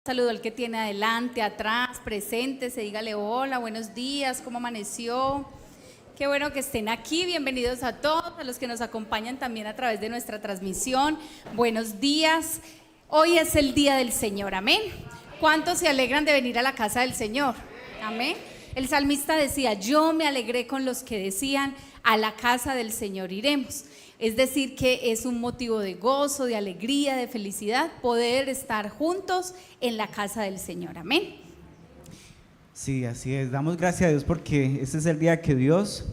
Saludo al que tiene adelante, atrás, presente, se dígale hola, buenos días, ¿cómo amaneció? Qué bueno que estén aquí, bienvenidos a todos, a los que nos acompañan también a través de nuestra transmisión. Buenos días, hoy es el día del Señor, amén. ¿Cuántos se alegran de venir a la casa del Señor? Amén. El salmista decía, yo me alegré con los que decían, a la casa del Señor iremos. Es decir, que es un motivo de gozo, de alegría, de felicidad poder estar juntos en la casa del Señor. Amén. Sí, así es. Damos gracias a Dios porque este es el día que Dios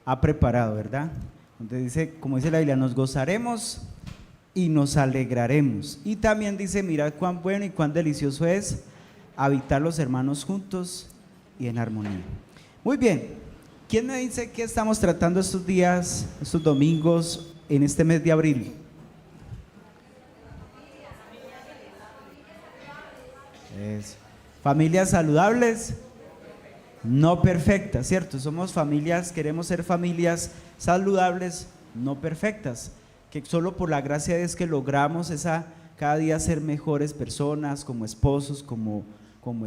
ha preparado, ¿verdad? Donde dice, como dice la Biblia, nos gozaremos y nos alegraremos. Y también dice, mirad cuán bueno y cuán delicioso es habitar los hermanos juntos y en armonía. Muy bien. ¿Quién me dice qué estamos tratando estos días, estos domingos, en este mes de abril? Familias saludables, no perfectas, ¿cierto? Somos familias, queremos ser familias saludables, no perfectas, que solo por la gracia de Dios que logramos cada día ser mejores personas, como esposos, como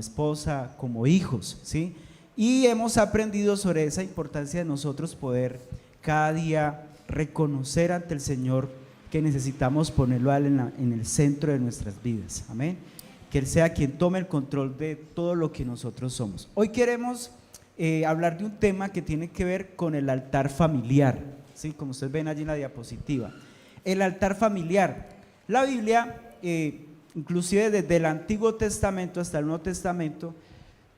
esposa, como hijos, ¿sí? Y hemos aprendido sobre esa importancia de nosotros poder cada día reconocer ante el Señor que necesitamos ponerlo a Él en el centro de nuestras vidas, amén. Que Él sea quien tome el control de todo lo que nosotros somos. Hoy queremos hablar de un tema que tiene que ver con el altar familiar, ¿sí? Como ustedes ven allí en la diapositiva, el altar familiar. La Biblia, inclusive desde el Antiguo Testamento hasta el Nuevo Testamento,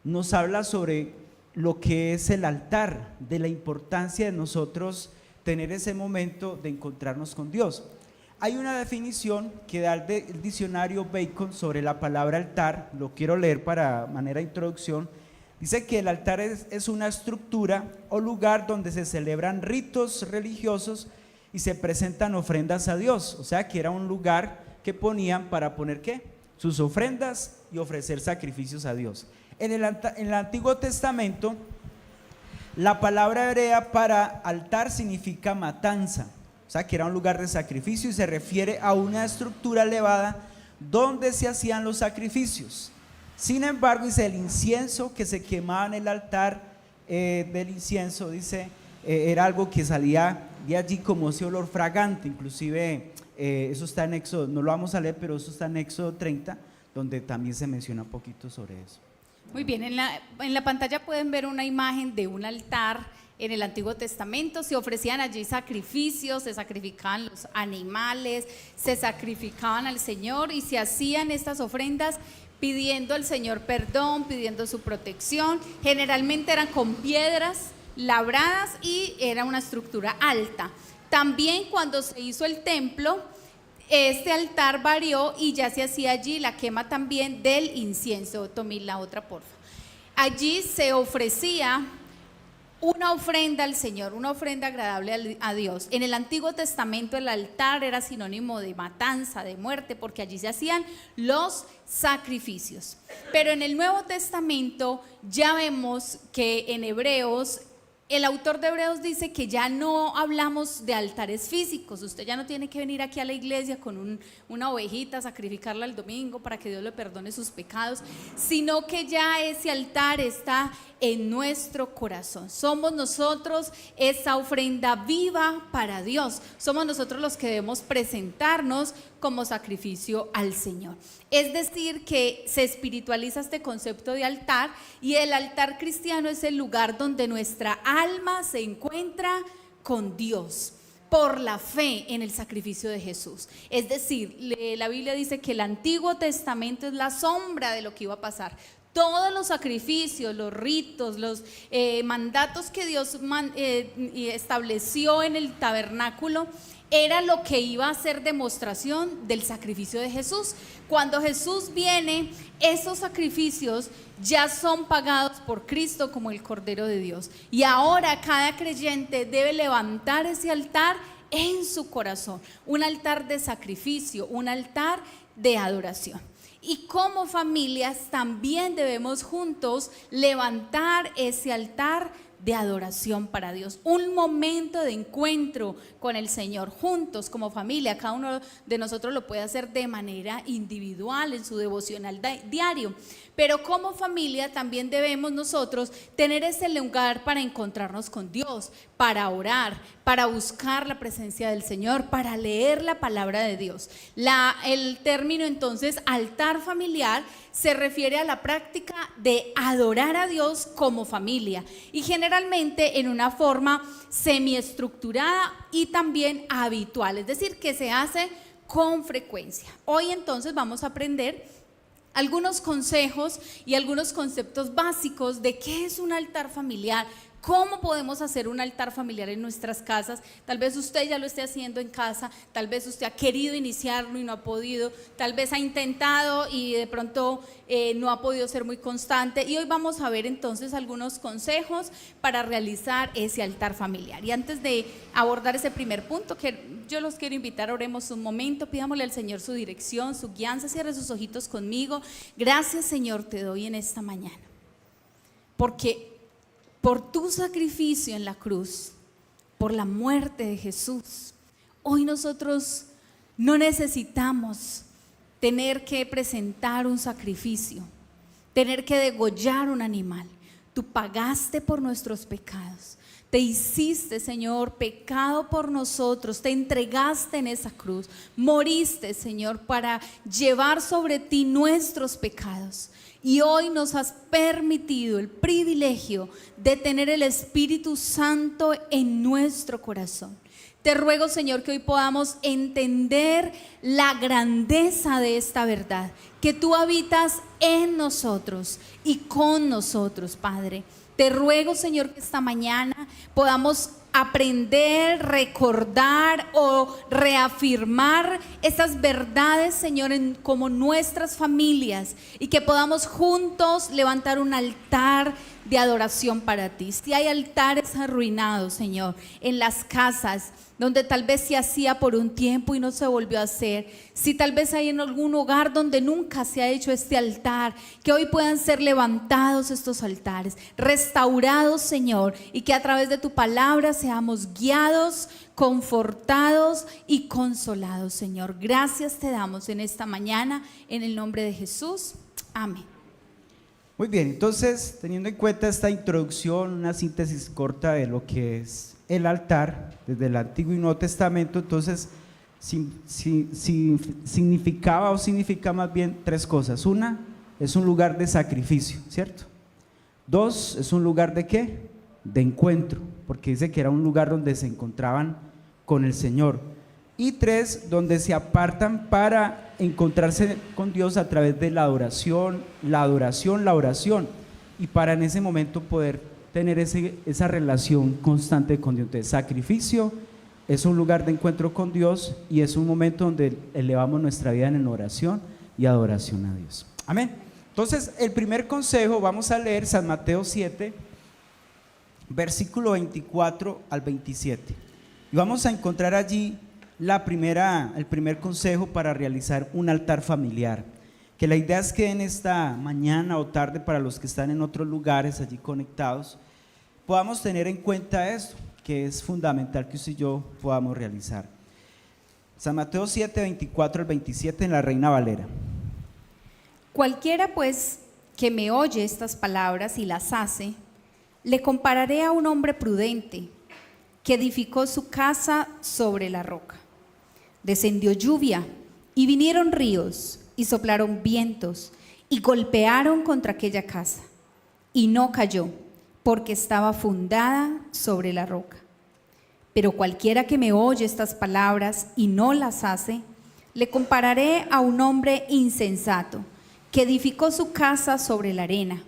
nos habla sobre lo que es el altar, de la importancia de nosotros tener ese momento de encontrarnos con Dios. Hay una definición que da el diccionario Bacon sobre la palabra altar, lo quiero leer para manera de introducción. Dice que el altar es una estructura o lugar donde se celebran ritos religiosos y se presentan ofrendas a Dios, o sea que era un lugar que ponían para poner ¿qué? Sus ofrendas y ofrecer sacrificios a Dios. En el Antiguo Testamento, la palabra hebrea para altar significa matanza, o sea que era un lugar de sacrificio y se refiere a una estructura elevada donde se hacían los sacrificios. Sin embargo, dice, el incienso que se quemaba en el altar del incienso, dice, era algo que salía de allí como ese olor fragante. Inclusive eso está en Éxodo, no lo vamos a leer, pero eso está en Éxodo 30, donde también se menciona un poquito sobre eso. Muy bien, en la pantalla pueden ver una imagen de un altar en el Antiguo Testamento. Se ofrecían allí sacrificios, se sacrificaban los animales, se sacrificaban al Señor y se hacían estas ofrendas pidiendo al Señor perdón, pidiendo su protección. Generalmente eran con piedras labradas y era una estructura alta. También cuando se hizo el templo, este altar varió y ya se hacía allí la quema también del incienso. Tomé la otra, porfa. Allí se ofrecía una ofrenda al Señor, una ofrenda agradable a Dios. En el Antiguo Testamento el altar era sinónimo de matanza, de muerte, porque allí se hacían los sacrificios. Pero en el Nuevo Testamento ya vemos que en Hebreos, el autor de Hebreos dice que ya no hablamos de altares físicos. Usted ya no tiene que venir aquí a la iglesia con una ovejita, sacrificarla el domingo para que Dios le perdone sus pecados, sino que ya ese altar está en nuestro corazón. Somos nosotros esa ofrenda viva para Dios. Somos nosotros los que debemos presentarnos como sacrificio al Señor. Es decir, que se espiritualiza este concepto de altar, y el altar cristiano es el lugar donde nuestra alma se encuentra con Dios por la fe en el sacrificio de Jesús. Es decir, la Biblia dice que el Antiguo Testamento es la sombra de lo que iba a pasar. Todos los sacrificios, los ritos, los mandatos que Dios estableció en el tabernáculo era lo que iba a ser demostración del sacrificio de Jesús. Cuando Jesús viene, esos sacrificios ya son pagados por Cristo como el Cordero de Dios. Y ahora cada creyente debe levantar ese altar en su corazón, un altar de sacrificio, un altar de adoración. Y como familias también debemos juntos levantar ese altar de adoración para Dios, un momento de encuentro con el Señor juntos como familia. Cada uno de nosotros lo puede hacer de manera individual en su devocional diario, pero como familia también debemos nosotros tener ese lugar para encontrarnos con Dios, para orar, para buscar la presencia del Señor, para leer la palabra de Dios. El término entonces altar familiar se refiere a la práctica de adorar a Dios como familia, y generalmente en una forma semiestructurada y también habitual, es decir, que se hace con frecuencia. Hoy entonces vamos a aprender algunos consejos y algunos conceptos básicos de qué es un altar familiar. ¿Cómo podemos hacer un altar familiar en nuestras casas? Tal vez usted ya lo esté haciendo en casa, tal vez usted ha querido iniciarlo y no ha podido, tal vez ha intentado y de pronto no ha podido ser muy constante. Y hoy vamos a ver entonces algunos consejos para realizar ese altar familiar. Y antes de abordar ese primer punto, que yo los quiero invitar, oremos un momento, pidámosle al Señor su dirección, su guianza. Cierre sus ojitos conmigo. Gracias, Señor, te doy en esta mañana, porque por tu sacrificio en la cruz, por la muerte de Jesús, hoy nosotros no necesitamos tener que presentar un sacrificio, tener que degollar un animal. Tú pagaste por nuestros pecados, te hiciste, Señor, pecado por nosotros, te entregaste en esa cruz, moriste, Señor, para llevar sobre ti nuestros pecados. Y hoy nos has permitido el privilegio de tener el Espíritu Santo en nuestro corazón. Te ruego, Señor, que hoy podamos entender la grandeza de esta verdad, que tú habitas en nosotros y con nosotros, Padre. Te ruego, Señor, que esta mañana podamos aprender, recordar o reafirmar estas verdades, Señor, como nuestras familias, y que podamos juntos levantar un altar de adoración para ti. Si hay altares arruinados, Señor, en las casas donde tal vez se hacía por un tiempo y no se volvió a hacer, si tal vez hay en algún hogar donde nunca se ha hecho este altar, que hoy puedan ser levantados estos altares, restaurados, Señor, y que a través de tu palabra seamos guiados, confortados y consolados, Señor. Gracias te damos en esta mañana, en el nombre de Jesús. Amén. Muy bien, entonces, teniendo en cuenta esta introducción, una síntesis corta de lo que es el altar desde el Antiguo y Nuevo Testamento, entonces significaba o significa más bien tres cosas. Una, es un lugar de sacrificio, ¿cierto? Dos, es un lugar de ¿qué? De encuentro, porque dice que era un lugar donde se encontraban con el Señor. Y tres, donde se apartan para encontrarse con Dios a través de la adoración, la oración, y para en ese momento poder tener esa relación constante con Dios. Entonces, sacrificio es un lugar de encuentro con Dios y es un momento donde elevamos nuestra vida en oración y adoración a Dios. Amén. Entonces, el primer consejo, vamos a leer San Mateo 7, versículo 24 al 27. Y vamos a encontrar allí el primer consejo para realizar un altar familiar. Que la idea es que en esta mañana o tarde, para los que están en otros lugares allí conectados, podamos tener en cuenta esto, que es fundamental que usted y yo podamos realizar. San Mateo 7, 24 al 27 en la Reina Valera. Cualquiera pues que me oye estas palabras y las hace, le compararé a un hombre prudente que edificó su casa sobre la roca. Descendió lluvia y vinieron ríos y soplaron vientos y golpearon contra aquella casa, y no cayó, porque estaba fundada sobre la roca. Pero cualquiera que me oye estas palabras y no las hace, le compararé a un hombre insensato que edificó su casa sobre la arena,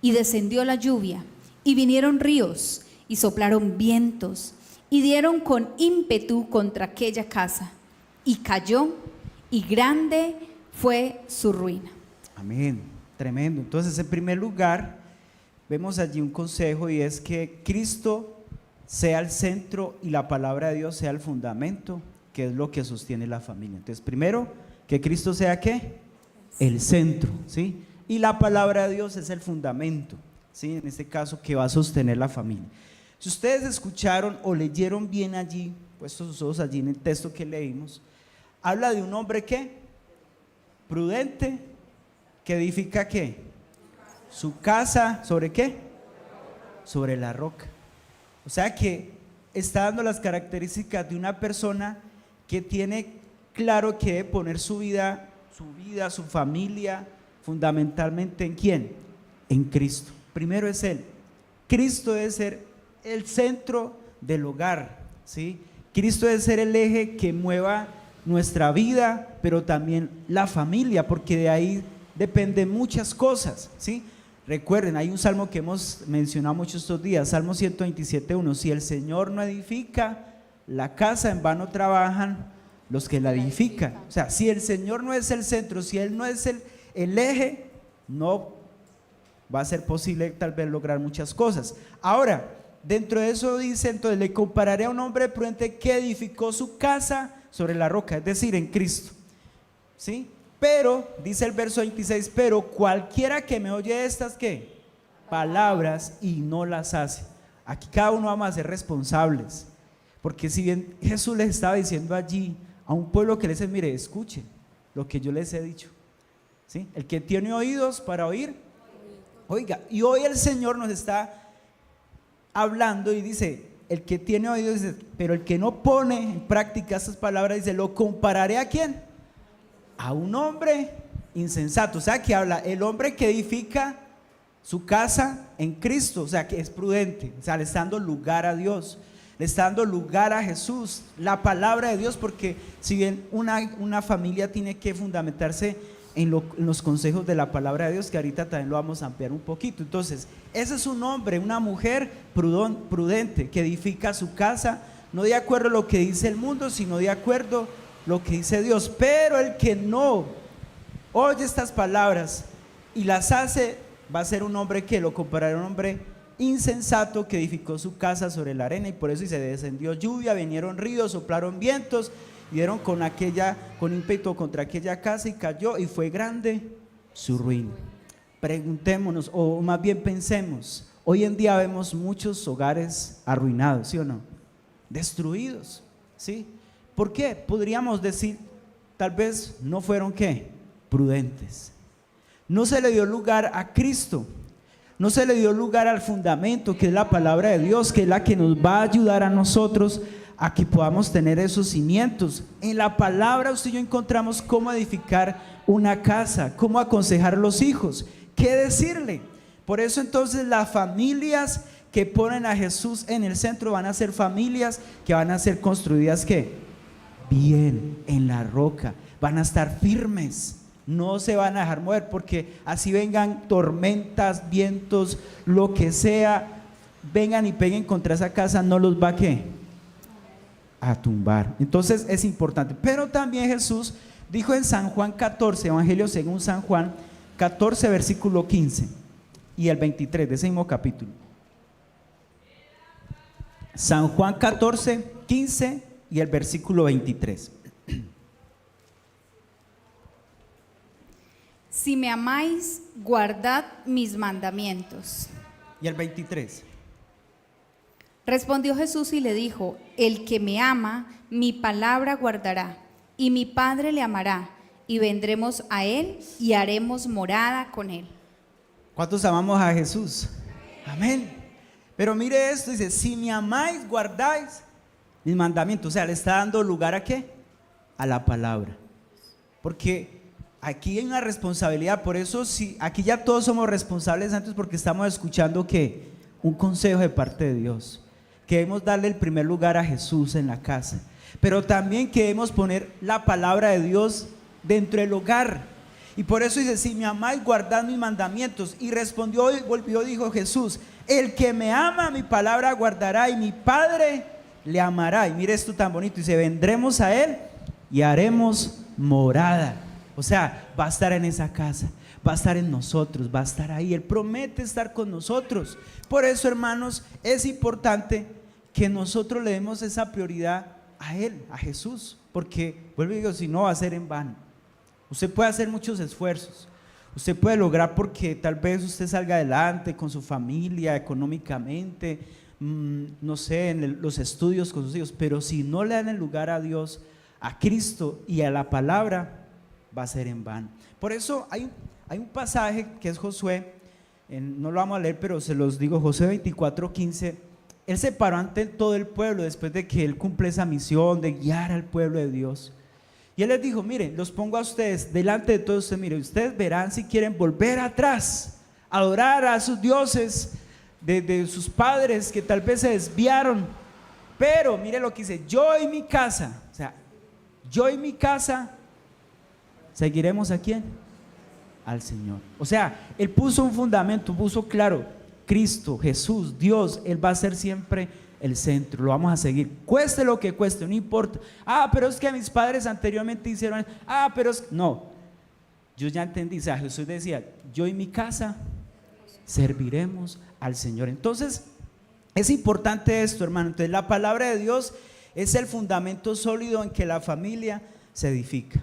y descendió la lluvia y vinieron ríos y soplaron vientos y dieron con ímpetu contra aquella casa, y cayó, y grande fue su ruina. Amén, tremendo. Entonces, en primer lugar, vemos allí un consejo, y es que Cristo sea el centro y la palabra de Dios sea el fundamento, que es lo que sostiene la familia. Entonces, primero, que Cristo sea ¿qué? El centro, ¿sí? Y la palabra de Dios es el fundamento. ¿sí? En este caso, que va a sostener la familia. Si ustedes escucharon o leyeron bien allí, puestos sus ojos allí en el texto que leímos, habla de un hombre ¿qué? Prudente, que edifica ¿qué? Su casa, ¿sobre qué? Sobre la roca. O sea que está dando las características de una persona que tiene claro que debe poner su vida, su familia, fundamentalmente ¿en quién? En Cristo. Primero es Él. Cristo debe ser el centro del hogar, ¿sí? Cristo debe ser el eje que mueva nuestra vida, pero también la familia, porque de ahí dependen muchas cosas, ¿sí? Recuerden, hay un salmo que hemos mencionado muchos estos días, Salmo 127:1, si el Señor no edifica la casa, en vano trabajan los que la edifican. O sea, si el Señor no es el centro, si Él no es el eje, no va a ser posible tal vez lograr muchas cosas. Ahora, dentro de eso dice, entonces le compararé a un hombre prudente que edificó su casa sobre la roca, es decir, en Cristo, ¿sí? Pero, dice el verso 26, pero cualquiera que me oye estas, ¿qué? Palabras y no las hace. Aquí cada uno vamos a ser responsables, porque si bien Jesús les estaba diciendo allí a un pueblo que les dice, mire, escuchen lo que yo les he dicho, ¿sí? El que tiene oídos para oír, oiga. Y hoy el Señor nos está hablando y dice, el que tiene oídos, dice, pero el que no pone en práctica estas palabras, dice, lo compararé ¿a quién? A un hombre insensato. O sea, que habla el hombre que edifica su casa en Cristo, o sea, que es prudente, o sea, le está dando lugar a Dios, le está dando lugar a Jesús, la palabra de Dios, porque si bien una familia tiene que fundamentarse en los consejos de la palabra de Dios, que ahorita también lo vamos a ampliar un poquito. Entonces, ese es un hombre, una mujer prudente, que edifica su casa, no de acuerdo a lo que dice el mundo, sino de acuerdo a lo que dice Dios. Pero el que no oye estas palabras y las hace, va a ser un hombre que lo comparará a un hombre insensato que edificó su casa sobre la arena, y por eso se descendió lluvia, vinieron ríos, soplaron vientos, dieron con ímpetu contra aquella casa y cayó, y fue grande su ruina. Preguntémonos, o más bien pensemos, hoy en día vemos muchos hogares arruinados, ¿sí o no? Destruidos, ¿sí? ¿Por qué? Podríamos decir, tal vez no fueron ¿qué? Prudentes. No se le dio lugar a Cristo, no se le dio lugar al fundamento que es la palabra de Dios, que es la que nos va a ayudar a nosotros a que podamos tener esos cimientos. En la palabra usted y yo encontramos cómo edificar una casa, cómo aconsejar a los hijos, qué decirle. Por eso entonces las familias que ponen a Jesús en el centro van a ser familias que van a ser construidas ¿qué? Bien, en la roca, van a estar firmes, no se van a dejar mover, porque así vengan tormentas, vientos, lo que sea, vengan y peguen contra esa casa, no los va ¿qué? A tumbar. Entonces es importante. Pero también Jesús dijo en San Juan 14, Evangelio según San Juan 14, versículo 15 y el 23 de ese mismo capítulo. San Juan 14, 15 y el versículo 23. Si me amáis, guardad mis mandamientos. Y el 23. Respondió Jesús y le dijo, el que me ama, mi palabra guardará, y mi Padre le amará, y vendremos a él y haremos morada con él. ¿Cuántos amamos a Jesús? Amén. Pero mire esto, dice, si me amáis, guardáis mis mandamientos. O sea, le está dando lugar ¿a qué? A la palabra. Porque aquí hay una responsabilidad, por eso aquí ya todos somos responsables antes, porque estamos escuchando ¿qué? Un consejo de parte de Dios. Queremos darle el primer lugar a Jesús en la casa, pero también queremos poner la palabra de Dios dentro del hogar. Y por eso dice, si me amáis, guardad mis mandamientos. Y respondió y volvió, dijo Jesús, el que me ama, mi palabra guardará, y mi Padre le amará. Y mire esto tan bonito, dice, vendremos a él y haremos morada. O sea, va a estar en esa casa, va a estar en nosotros, va a estar ahí. Él promete estar con nosotros. Por eso, hermanos, es importante que nosotros le demos esa prioridad a Él, a Jesús, porque, vuelvo y digo, si no va a ser en vano. Usted puede hacer muchos esfuerzos, Usted puede lograr porque tal vez usted salga adelante con su familia, económicamente, no sé, los estudios con sus hijos, pero si no le dan el lugar a Dios, a Cristo y a la palabra, va a ser en vano. Por eso hay un pasaje que es Josué, no lo vamos a leer, pero se los digo, Josué 24:15. Él se paró ante todo el pueblo después de que él cumple esa misión de guiar al pueblo de Dios. Y él les dijo: miren, los pongo a ustedes delante de todos ustedes, miren, ustedes verán si quieren volver atrás, adorar a sus dioses de sus padres que tal vez se desviaron. Pero mire lo que dice: yo y mi casa, o sea, yo y mi casa seguiremos ¿a quién? Al Señor. O sea, él puso un fundamento, puso claro: Cristo, Jesús, Dios, Él va a ser siempre el centro, lo vamos a seguir, cueste lo que cueste, no importa. Pero es que mis padres anteriormente hicieron, pero es, no, yo ya entendí. O sea, Jesús decía: yo y mi casa serviremos al Señor. Entonces, es importante esto, hermano. Entonces, la palabra de Dios es el fundamento sólido en que la familia se edifica.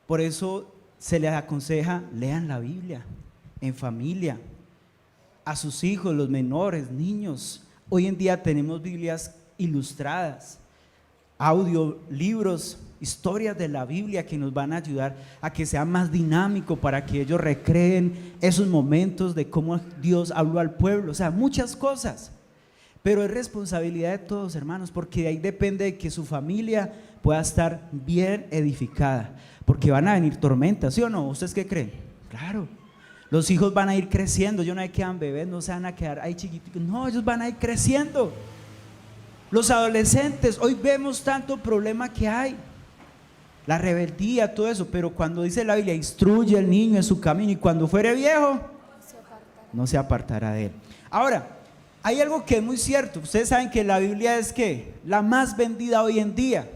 Por eso se les aconseja: lean la Biblia en familia, a sus hijos, los menores, niños. Hoy en día tenemos Biblias ilustradas, audiolibros, historias de la Biblia que nos van a ayudar a que sea más dinámico, para que ellos recreen esos momentos de cómo Dios habló al pueblo. O sea, muchas cosas, pero es responsabilidad de todos, hermanos, porque de ahí depende de que su familia pueda estar bien edificada, porque van a venir tormentas, ¿sí o no? ¿Ustedes qué creen? Claro. Los hijos van a ir creciendo, ellos no hay que quedan bebés, no se van a quedar ahí chiquiticos, no, ellos van a ir creciendo. Los adolescentes, hoy vemos tanto problema que hay, la rebeldía, todo eso, pero cuando dice la Biblia: instruye al niño en su camino y cuando fuere viejo, no se apartará de él. Ahora, hay algo que es muy cierto. Ustedes saben que la Biblia es ¿qué? La más vendida hoy en día,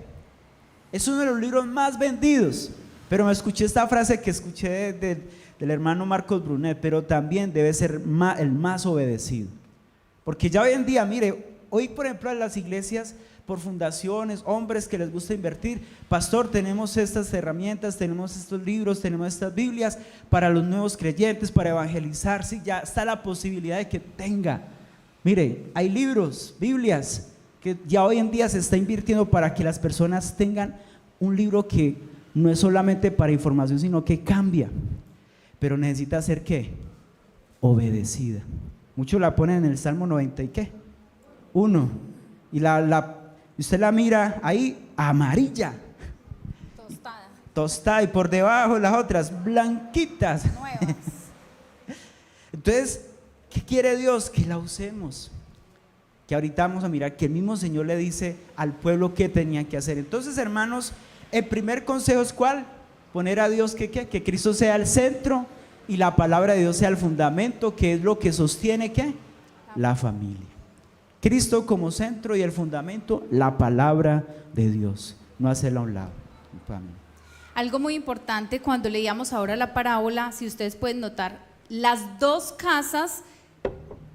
es uno de los libros más vendidos. Pero me escuché esta frase que escuché del hermano Marcos Brunet: pero también debe ser el más obedecido. Porque ya hoy en día, mire, hoy por ejemplo en las iglesias, por fundaciones, hombres que les gusta invertir: pastor, tenemos estas herramientas, tenemos estos libros, tenemos estas Biblias para los nuevos creyentes, para evangelizar. Sí, ya está la posibilidad de que tenga. Mire, hay libros, Biblias, que ya hoy en día se está invirtiendo para que las personas tengan un libro que no es solamente para información, sino que cambia. Pero necesita ser ¿qué? Obedecida. Muchos la ponen en el Salmo 90 y ¿qué? 1. Y usted la mira ahí amarilla, tostada, y por debajo las otras blanquitas, nuevas. Entonces, ¿qué quiere Dios? Que la usemos. Que ahorita vamos a mirar que el mismo Señor le dice al pueblo qué tenían que hacer. Entonces, hermanos, el primer consejo es ¿cuál? Poner a Dios que Cristo sea el centro y la palabra de Dios sea el fundamento, que es lo que sostiene ¿qué? La familia. Cristo como centro y el fundamento, la palabra de Dios, no hacerla a un lado. Algo muy importante, cuando leíamos ahora la parábola, si ustedes pueden notar, las dos casas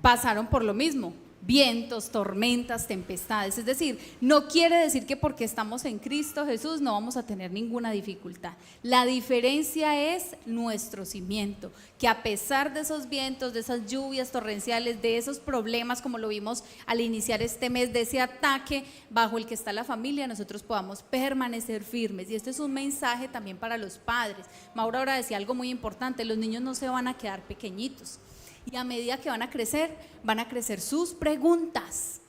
pasaron por lo mismo: vientos, tormentas, tempestades. Es decir, no quiere decir que porque estamos en Cristo Jesús no vamos a tener ninguna dificultad. La diferencia es nuestro cimiento, que a pesar de esos vientos, de esas lluvias torrenciales, de esos problemas como lo vimos al iniciar este mes, de ese ataque bajo el que está la familia, nosotros podamos permanecer firmes. Y este es un mensaje también para los padres. Maura ahora decía algo muy importante: los niños no se van a quedar pequeñitos. Y a medida que van a crecer sus preguntas.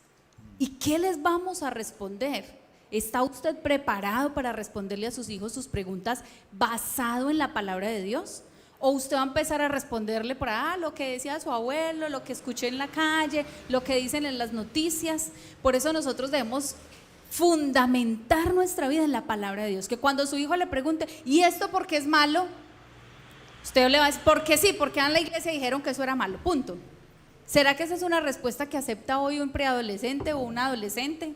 ¿Y qué les vamos a responder? ¿Está usted preparado para responderle a sus hijos sus preguntas basado en la palabra de Dios? ¿O usted va a empezar a responderle por lo que decía su abuelo, lo que escuché en la calle, lo que dicen en las noticias? Por eso nosotros debemos fundamentar nuestra vida en la palabra de Dios. Que cuando su hijo le pregunte: ¿y esto por qué es malo?, usted le va a decir: porque sí, porque en la iglesia dijeron que eso era malo, punto. ¿Será que esa es una respuesta que acepta hoy un preadolescente o un adolescente?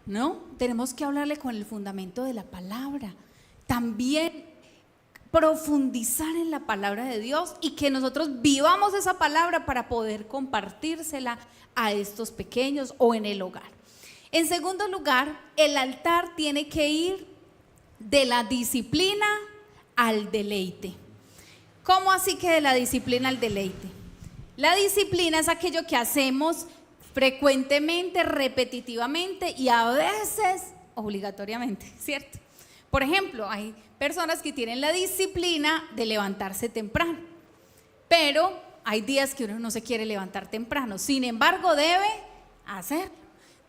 No, tenemos que hablarle con el fundamento de la palabra. También profundizar en la palabra de Dios y que nosotros vivamos esa palabra para poder compartírsela a estos pequeños o en el hogar. En segundo lugar, el altar tiene que ir de la disciplina al deleite. ¿Cómo así que de la disciplina al deleite? La disciplina es aquello que hacemos frecuentemente, repetitivamente y a veces obligatoriamente, ¿cierto? Por ejemplo, hay personas que tienen la disciplina de levantarse temprano, pero hay días que uno no se quiere levantar temprano, sin embargo debe hacerlo,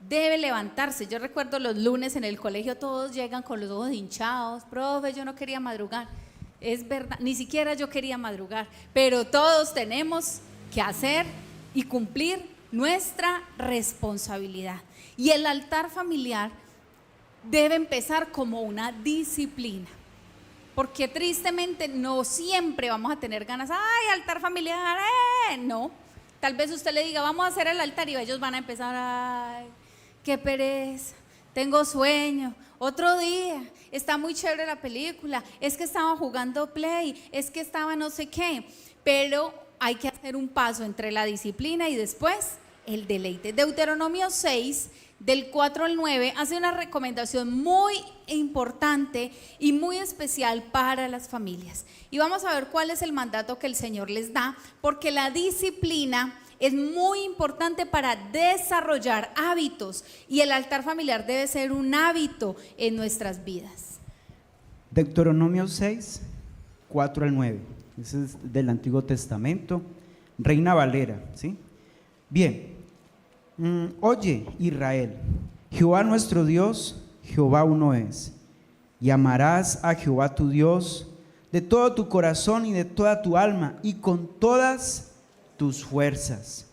debe levantarse. Yo recuerdo los lunes en el colegio todos llegan con los ojos hinchados, profe, yo no quería madrugar. Es verdad, ni siquiera yo quería madrugar, pero todos tenemos que hacer y cumplir nuestra responsabilidad. Y el altar familiar debe empezar como una disciplina, porque tristemente no siempre vamos a tener ganas, ay, altar familiar, no. Tal vez usted le diga, vamos a hacer el altar y ellos van a empezar, ay, qué pereza, tengo sueño, otro día, está muy chévere la película, es que estaba jugando play, es que estaba no sé qué, pero hay que hacer un paso entre la disciplina y después el deleite. Deuteronomio 6, del 4 al 9, hace una recomendación muy importante y muy especial para las familias. Y vamos a ver cuál es el mandato que el Señor les da, porque la disciplina es muy importante para desarrollar hábitos y el altar familiar debe ser un hábito en nuestras vidas. Deuteronomio 6, 4 al 9. Ese es del Antiguo Testamento, Reina Valera, ¿sí? Bien, oye Israel, Jehová nuestro Dios, Jehová uno es, y amarás a Jehová tu Dios de todo tu corazón y de toda tu alma y con todas tus fuerzas.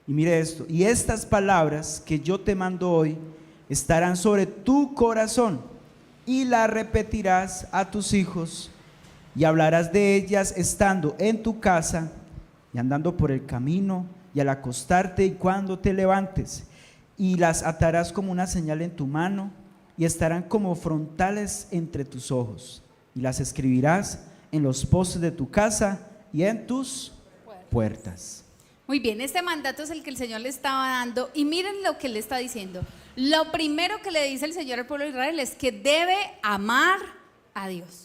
Y mire esto, y estas palabras que yo te mando hoy estarán sobre tu corazón y las repetirás a tus hijos y hablarás de ellas estando en tu casa y andando por el camino y al acostarte y cuando te levantes, y las atarás como una señal en tu mano y estarán como frontales entre tus ojos, y las escribirás en los postes de tu casa y en tus puertas. Muy bien, este mandato es el que el Señor le estaba dando y miren lo que le está diciendo. Lo primero que le dice el Señor al pueblo de Israel es que debe amar a Dios.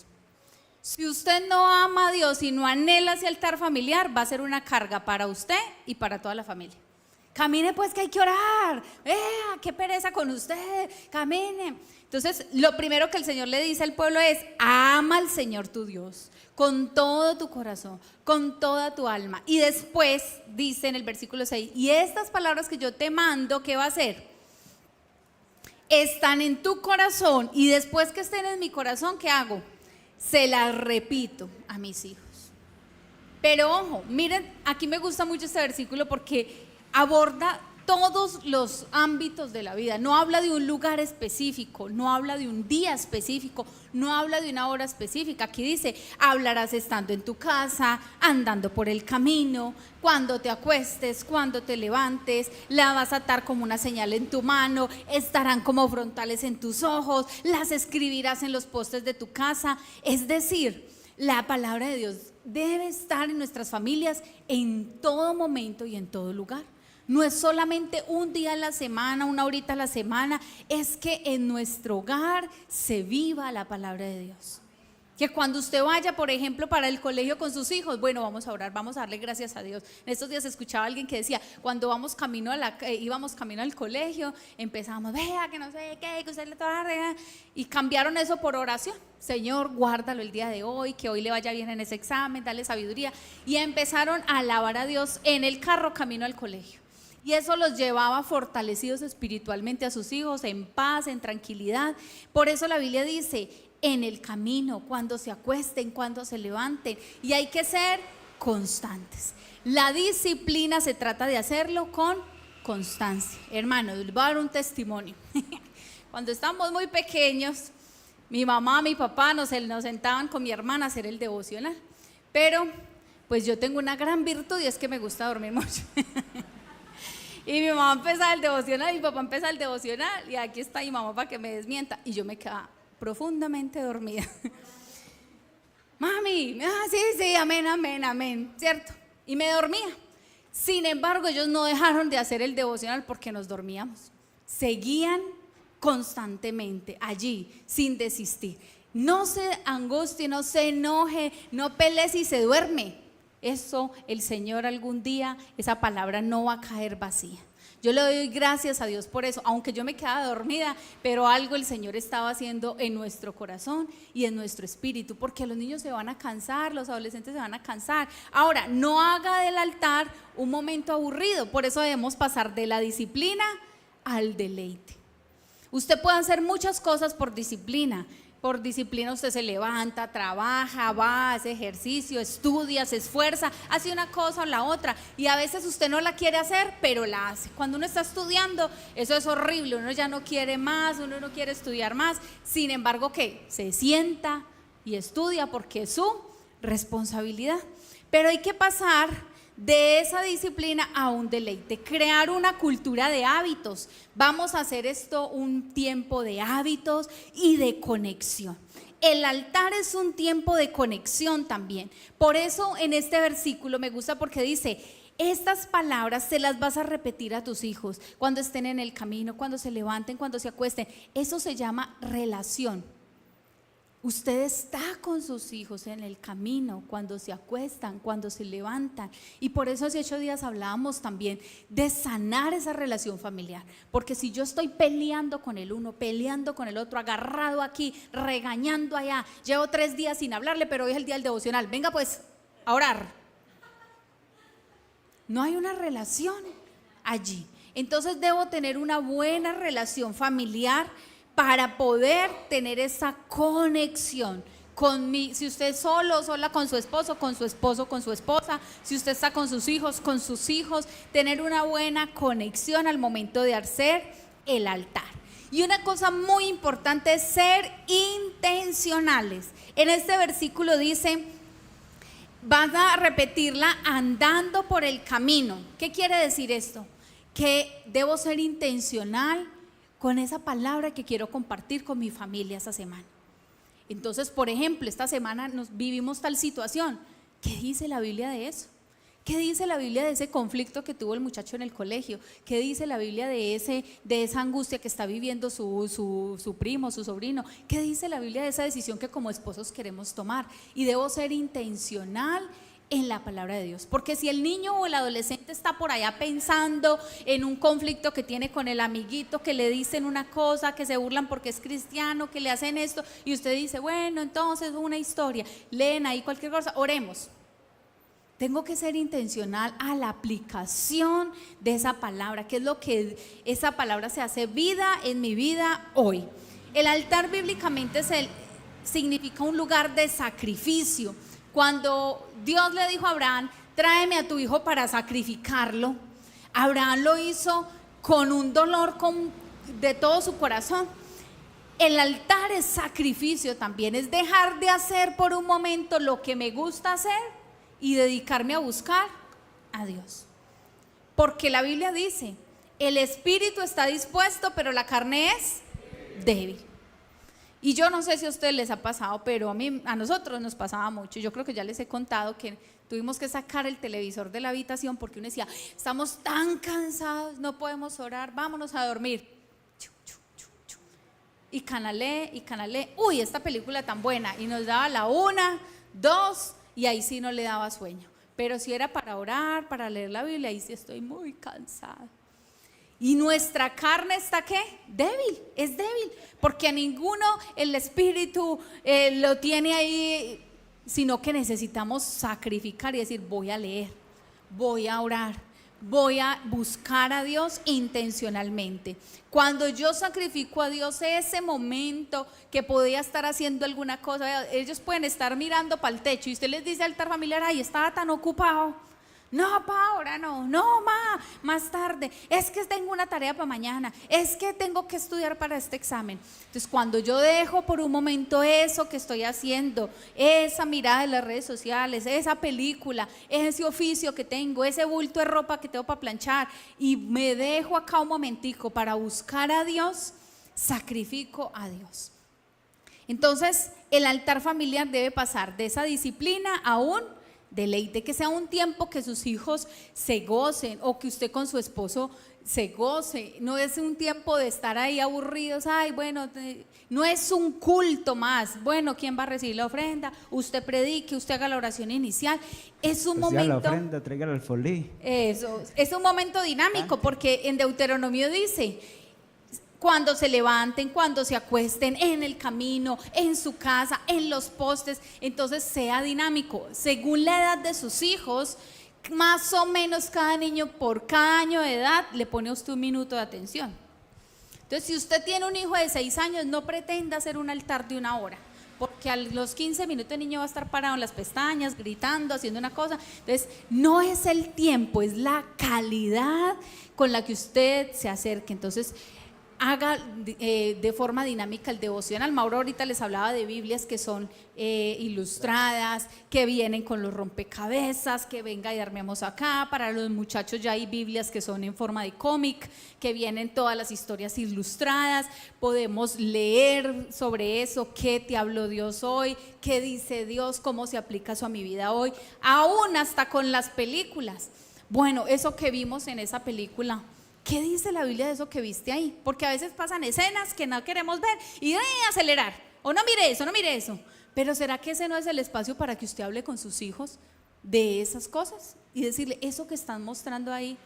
Si usted no ama a Dios y no anhela ese altar familiar, va a ser una carga para usted y para toda la familia. Camine pues que hay que orar, qué pereza con usted, camine. Entonces lo primero que el Señor le dice al pueblo es: ama al Señor tu Dios con todo tu corazón, con toda tu alma. Y después dice en el versículo 6, y estas palabras que yo te mando, ¿qué va a hacer? Están en tu corazón, y después que estén en mi corazón, ¿qué hago? Se las repito a mis hijos. Pero ojo, miren, aquí me gusta mucho este versículo porque aborda todos los ámbitos de la vida. No habla de un lugar específico, no habla de un día específico, no habla de una hora específica. Aquí dice: hablarás estando en tu casa, andando por el camino, cuando te acuestes, cuando te levantes, la vas a atar como una señal en tu mano, estarán como frontales en tus ojos, las escribirás en los postes de tu casa. Es decir, la palabra de Dios debe estar en nuestras familias en todo momento y en todo lugar. No es solamente un día a la semana, una horita a la semana, es que en nuestro hogar se viva la palabra de Dios. Que cuando usted vaya, por ejemplo, para el colegio con sus hijos, bueno, vamos a orar, vamos a darle gracias a Dios. En estos días escuchaba a alguien que decía, cuando íbamos camino al colegio, empezábamos, vea que no sé qué, que usted le toca, y cambiaron eso por oración. Señor, guárdalo el día de hoy, que hoy le vaya bien en ese examen, dale sabiduría. Y empezaron a alabar a Dios en el carro camino al colegio. Y eso los llevaba fortalecidos espiritualmente a sus hijos, en paz, en tranquilidad. Por eso la Biblia dice: en el camino, cuando se acuesten, cuando se levanten. Y hay que ser constantes. La disciplina se trata de hacerlo con constancia. Hermanos, les voy a dar un testimonio. Cuando estábamos muy pequeños, mi mamá, mi papá nos sentaban con mi hermana a hacer el devocional. Pero pues yo tengo una gran virtud y es que me gusta dormir mucho. Y mi mamá empezaba el devocional, mi papá empezaba el devocional, y aquí está mi mamá para que me desmienta, y yo me quedaba profundamente dormida. Mami, sí, amén, amén, amén, ¿cierto? Y me dormía. Sin embargo, ellos no dejaron de hacer el devocional porque nos dormíamos. Seguían constantemente allí, sin desistir. No se angustie, no se enoje, no pelee si se duerme. Eso el Señor algún día, esa palabra no va a caer vacía. Yo le doy gracias a Dios por eso, aunque yo me quedaba dormida, pero algo el Señor estaba haciendo en nuestro corazón y en nuestro espíritu, porque los niños se van a cansar, los adolescentes se van a cansar. Ahora, no haga del altar un momento aburrido, por eso debemos pasar de la disciplina al deleite. Usted puede hacer muchas cosas por disciplina. Por disciplina usted se levanta, trabaja, va, hace ejercicio, estudia, se esfuerza, hace una cosa o la otra, y a veces usted no la quiere hacer, pero la hace. Cuando uno está estudiando, eso es horrible, uno ya no quiere más, uno no quiere estudiar más. Sin embargo, ¿qué? Se sienta y estudia porque es su responsabilidad. Pero hay que pasar de esa disciplina a un deleite, crear una cultura de hábitos. Vamos a hacer esto un tiempo de hábitos y de conexión. El altar es un tiempo de conexión también. Por eso en este versículo me gusta, porque dice: estas palabras se las vas a repetir a tus hijos cuando estén en el camino, cuando se levanten, cuando se acuesten. Eso se llama relación. Usted está con sus hijos en el camino, cuando se acuestan, cuando se levantan. Y por eso hace 8 días hablábamos también de sanar esa relación familiar. Porque si yo estoy peleando con el uno, peleando con el otro, agarrado aquí, regañando allá, llevo 3 días sin hablarle, pero hoy es el día del devocional, venga pues a orar. No hay una relación allí. Entonces debo tener una buena relación familiar para poder tener esa conexión si usted es solo, sola, con su esposo, con su esposa, si usted está con sus hijos, tener una buena conexión al momento de hacer el altar. Y una cosa muy importante es ser intencionales. En este versículo dice: vas a repetirla andando por el camino. ¿Qué quiere decir esto? Que debo ser intencional con esa palabra que quiero compartir con mi familia esta semana. Entonces, por ejemplo, esta semana vivimos tal situación. ¿Qué dice la Biblia de eso? ¿Qué dice la Biblia de ese conflicto que tuvo el muchacho en el colegio? ¿Qué dice la Biblia de esa angustia que está viviendo su primo, su sobrino? ¿Qué dice la Biblia de esa decisión que como esposos queremos tomar? Y debo ser intencional en la palabra de Dios, porque si el niño o el adolescente está por allá pensando en un conflicto que tiene con el amiguito, que le dicen una cosa, que se burlan porque es cristiano, que le hacen esto, y usted dice: bueno, entonces una historia, leen ahí cualquier cosa, oremos. Tengo que ser intencional a la aplicación de esa palabra, que es lo que esa palabra se hace vida en mi vida hoy. El altar bíblicamente significa un lugar de sacrificio. Cuando Dios le dijo a Abraham: tráeme a tu hijo para sacrificarlo, Abraham lo hizo con un dolor de todo su corazón. El altar es sacrificio también, es dejar de hacer por un momento lo que me gusta hacer y dedicarme a buscar a Dios. Porque la Biblia dice: el espíritu está dispuesto, pero la carne es débil. Y yo no sé si a ustedes les ha pasado, pero a nosotros nos pasaba mucho. Yo creo que ya les he contado que tuvimos que sacar el televisor de la habitación porque uno decía: estamos tan cansados, no podemos orar, vámonos a dormir. Y canalé, uy, esta película tan buena, y nos daba la 1, 2, y ahí sí no le daba sueño. Pero si era para orar, para leer la Biblia, ahí sí estoy muy cansada. Y nuestra carne está ¿qué? Débil, es débil, porque a ninguno el espíritu lo tiene ahí, sino que necesitamos sacrificar y decir: voy a leer, voy a orar, voy a buscar a Dios intencionalmente. Cuando yo sacrifico a Dios, ese momento que podía estar haciendo alguna cosa, ellos pueden estar mirando para el techo y usted les dice: altar familiar, ay, estaba tan ocupado. No, pa, ahora no, más tarde, es que tengo una tarea para mañana, es que tengo que estudiar para este examen. Entonces, cuando yo dejo por un momento eso que estoy haciendo, esa mirada de las redes sociales, esa película, ese oficio que tengo, ese bulto de ropa que tengo para planchar, y me dejo acá un momentico para buscar a Dios, sacrifico a Dios. Entonces, el altar familiar debe pasar de esa disciplina a un deleite, que sea un tiempo que sus hijos se gocen o que usted con su esposo se goce. No es un tiempo de estar ahí aburridos, ay, bueno, no es un culto más. Bueno, ¿quién va a recibir la ofrenda? Usted predique, usted haga la oración inicial. Es un Pues ya la momento. ofrenda, traiga el alfolí. Eso, es un momento dinámico porque en Deuteronomio dice: cuando se levanten, cuando se acuesten, en el camino, en su casa, en los postes. Entonces sea dinámico, según la edad de sus hijos. Más o menos cada niño por cada año de edad le pone a usted un minuto de atención. Entonces, si usted tiene un hijo de 6 años, no pretenda hacer un altar de 1 hora, porque a los 15 minutos el niño va a estar parado en las pestañas, gritando, haciendo una cosa. Entonces, no es el tiempo, es la calidad con la que usted se acerque. Entonces, haga de forma dinámica el devocional. Mauro ahorita les hablaba de Biblias que son ilustradas, que vienen con los rompecabezas, que venga y armemos acá. Para los muchachos ya hay Biblias que son en forma de cómic, que vienen todas las historias ilustradas. Podemos leer sobre eso, qué te habló Dios hoy, qué dice Dios, cómo se aplica eso a mi vida hoy, aún hasta con las películas. Bueno, eso que vimos en esa película, ¿qué dice la Biblia de eso que viste ahí? Porque a veces pasan escenas que no queremos ver y acelerar, o no mire eso, no mire eso. Pero ¿será que ese no es el espacio para que usted hable con sus hijos de esas cosas? Y decirle, eso que están mostrando ahí,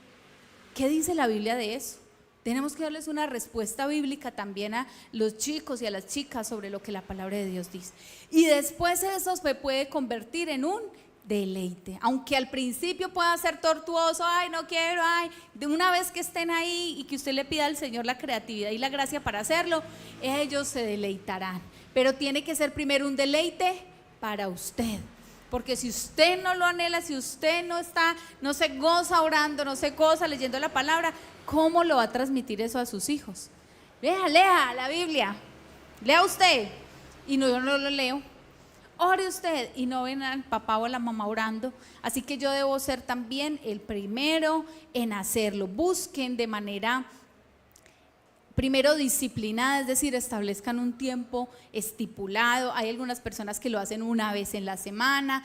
¿qué dice la Biblia de eso? Tenemos que darles una respuesta bíblica también a los chicos y a las chicas sobre lo que la palabra de Dios dice. Y después eso se puede convertir en un deleite, aunque al principio pueda ser tortuoso, ay, no quiero, ay, de una vez que estén ahí y que usted le pida al Señor la creatividad y la gracia para hacerlo, ellos se deleitarán, pero tiene que ser primero un deleite para usted, porque si usted no lo anhela, si usted no se goza orando, no se goza leyendo la palabra, ¿cómo lo va a transmitir eso a sus hijos? Lea la Biblia, lea usted, y no, yo no lo leo. Ore usted y no ven al papá o a la mamá orando. Así que yo debo ser también el primero en hacerlo. Busquen de manera primero disciplinada, es decir, establezcan un tiempo estipulado. Hay algunas personas que lo hacen una vez en la semana,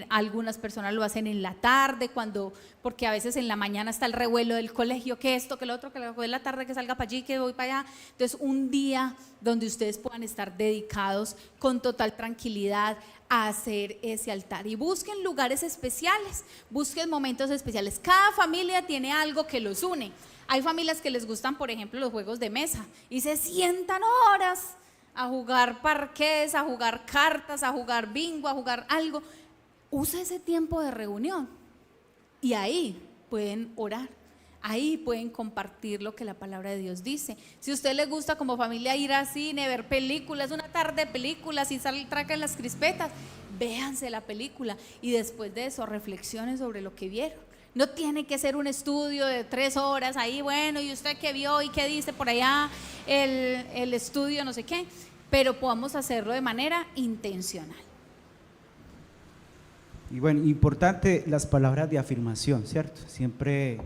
algunas personas lo hacen en la tarde, porque a veces en la mañana está el revuelo del colegio, que esto, que lo otro, que lo en la tarde, que salga para allí, que voy para allá. Entonces, un día donde ustedes puedan estar dedicados con total tranquilidad a hacer ese altar, y busquen lugares especiales, busquen momentos especiales. Cada familia tiene algo que los une. Hay familias que les gustan, por ejemplo, los juegos de mesa y se sientan horas a jugar parqués, a jugar cartas, a jugar bingo, a jugar algo. Usa ese tiempo de reunión y ahí pueden orar, ahí pueden compartir lo que la palabra de Dios dice. Si a usted le gusta como familia ir al cine, ver películas, una tarde de películas y tracan las crispetas, véanse la película y después de eso reflexionen sobre lo que vieron. No tiene que ser un estudio de 3 horas ahí, bueno, y usted qué vio y qué dice por allá el estudio, no sé qué, pero podamos hacerlo de manera intencional. Y bueno, importante las palabras de afirmación, ¿cierto? Siempre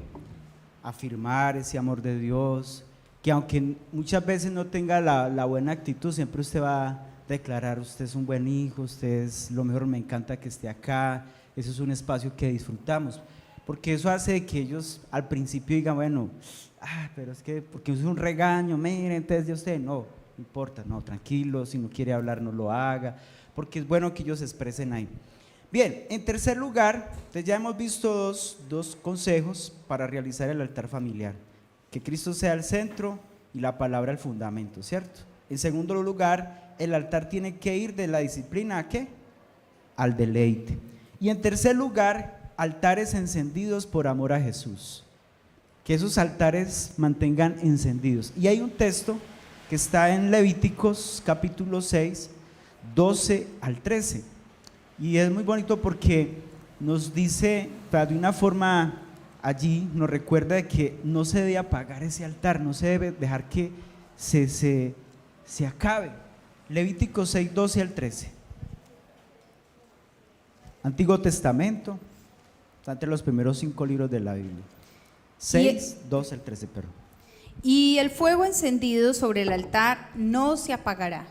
afirmar ese amor de Dios, que aunque muchas veces no tenga la buena actitud, siempre usted va a declarar, usted es un buen hijo, usted es lo mejor, me encanta que esté acá, eso es un espacio que disfrutamos. Porque eso hace que ellos al principio digan, bueno, pero es que porque es un regaño, miren, entonces de usted, no importa, no, tranquilo, si no quiere hablar no lo haga, porque es bueno que ellos se expresen ahí. Bien, en tercer lugar, entonces ya hemos visto dos consejos para realizar el altar familiar, que Cristo sea el centro y la palabra el fundamento, ¿cierto? En segundo lugar, el altar tiene que ir de la disciplina ¿a qué? Al deleite. Y en tercer lugar, altares encendidos por amor a Jesús, que esos altares mantengan encendidos. Y hay un texto que está en Levíticos capítulo 6, 12 al 13, y es muy bonito porque nos dice, de una forma allí, nos recuerda de que no se debe apagar ese altar, no se debe dejar que se acabe. Levíticos 6, 12 al 13, Antiguo Testamento. Está entre los primeros 5 libros de la Biblia. 6, 12 al 13, perdón. Y el fuego encendido sobre el altar no se apagará,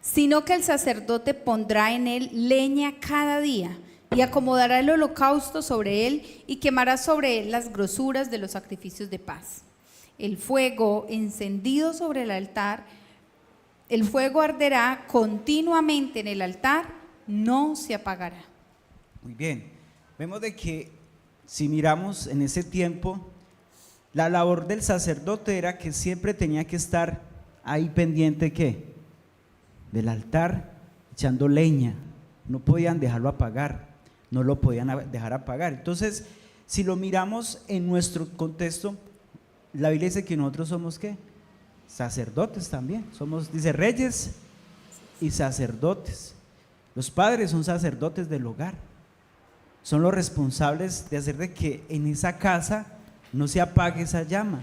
sino que el sacerdote pondrá en él leña cada día, y acomodará el holocausto sobre él y quemará sobre él las grosuras de los sacrificios de paz. El fuego encendido sobre el altar, el fuego arderá continuamente en el altar, no se apagará. Muy bien, vemos de que si miramos en ese tiempo, la labor del sacerdote era que siempre tenía que estar ahí pendiente, ¿qué? Del altar, echando leña, no podían dejarlo apagar, no lo podían dejar apagar. Entonces, si lo miramos en nuestro contexto, la Biblia dice que nosotros somos ¿qué? Sacerdotes también, somos, dice, reyes y sacerdotes. Los padres son sacerdotes del hogar, son los responsables de hacer de que en esa casa no se apague esa llama,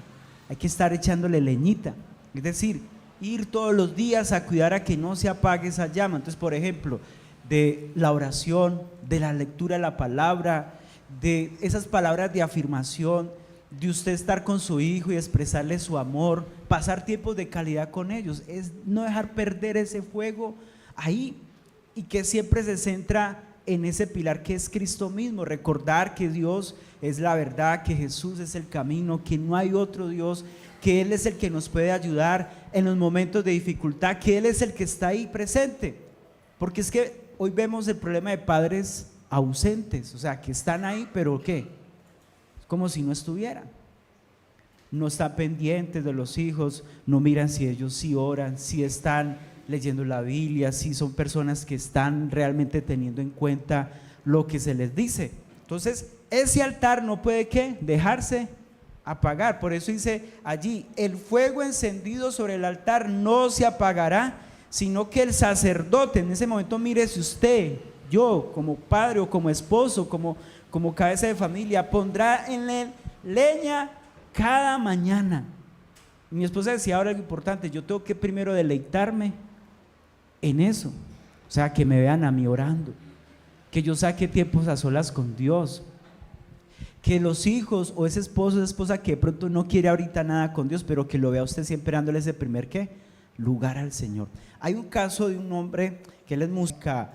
hay que estar echándole leñita, es decir, ir todos los días a cuidar a que no se apague esa llama. Entonces, por ejemplo, de la oración, de la lectura de la palabra, de esas palabras de afirmación, de usted estar con su hijo y expresarle su amor, pasar tiempos de calidad con ellos, es no dejar perder ese fuego ahí, y que siempre se centra en ese pilar que es Cristo mismo, recordar que Dios es la verdad, que Jesús es el camino, que no hay otro Dios, que Él es el que nos puede ayudar en los momentos de dificultad, que Él es el que está ahí presente, porque es que hoy vemos el problema de padres ausentes, o sea, que están ahí, pero ¿qué? Como si no estuvieran, no están pendientes de los hijos, no miran si ellos sí oran, si están leyendo la Biblia, si son personas que están realmente teniendo en cuenta lo que se les dice. Entonces, ese altar no puede ¿qué? Dejarse apagar. Por eso dice allí, el fuego encendido sobre el altar no se apagará, sino que el sacerdote, en ese momento, mire, si usted, yo como padre o como esposo, como cabeza de familia, pondrá en él leña cada mañana. Mi esposa decía ahora algo importante, yo tengo que primero deleitarme en eso, o sea, que me vean a mí orando, que yo saque tiempos a solas con Dios, que los hijos o ese esposo, esa esposa que de pronto no quiere ahorita nada con Dios, pero que lo vea usted siempre dándole ese primer ¿qué? Lugar al Señor. Hay un caso de un hombre que él es música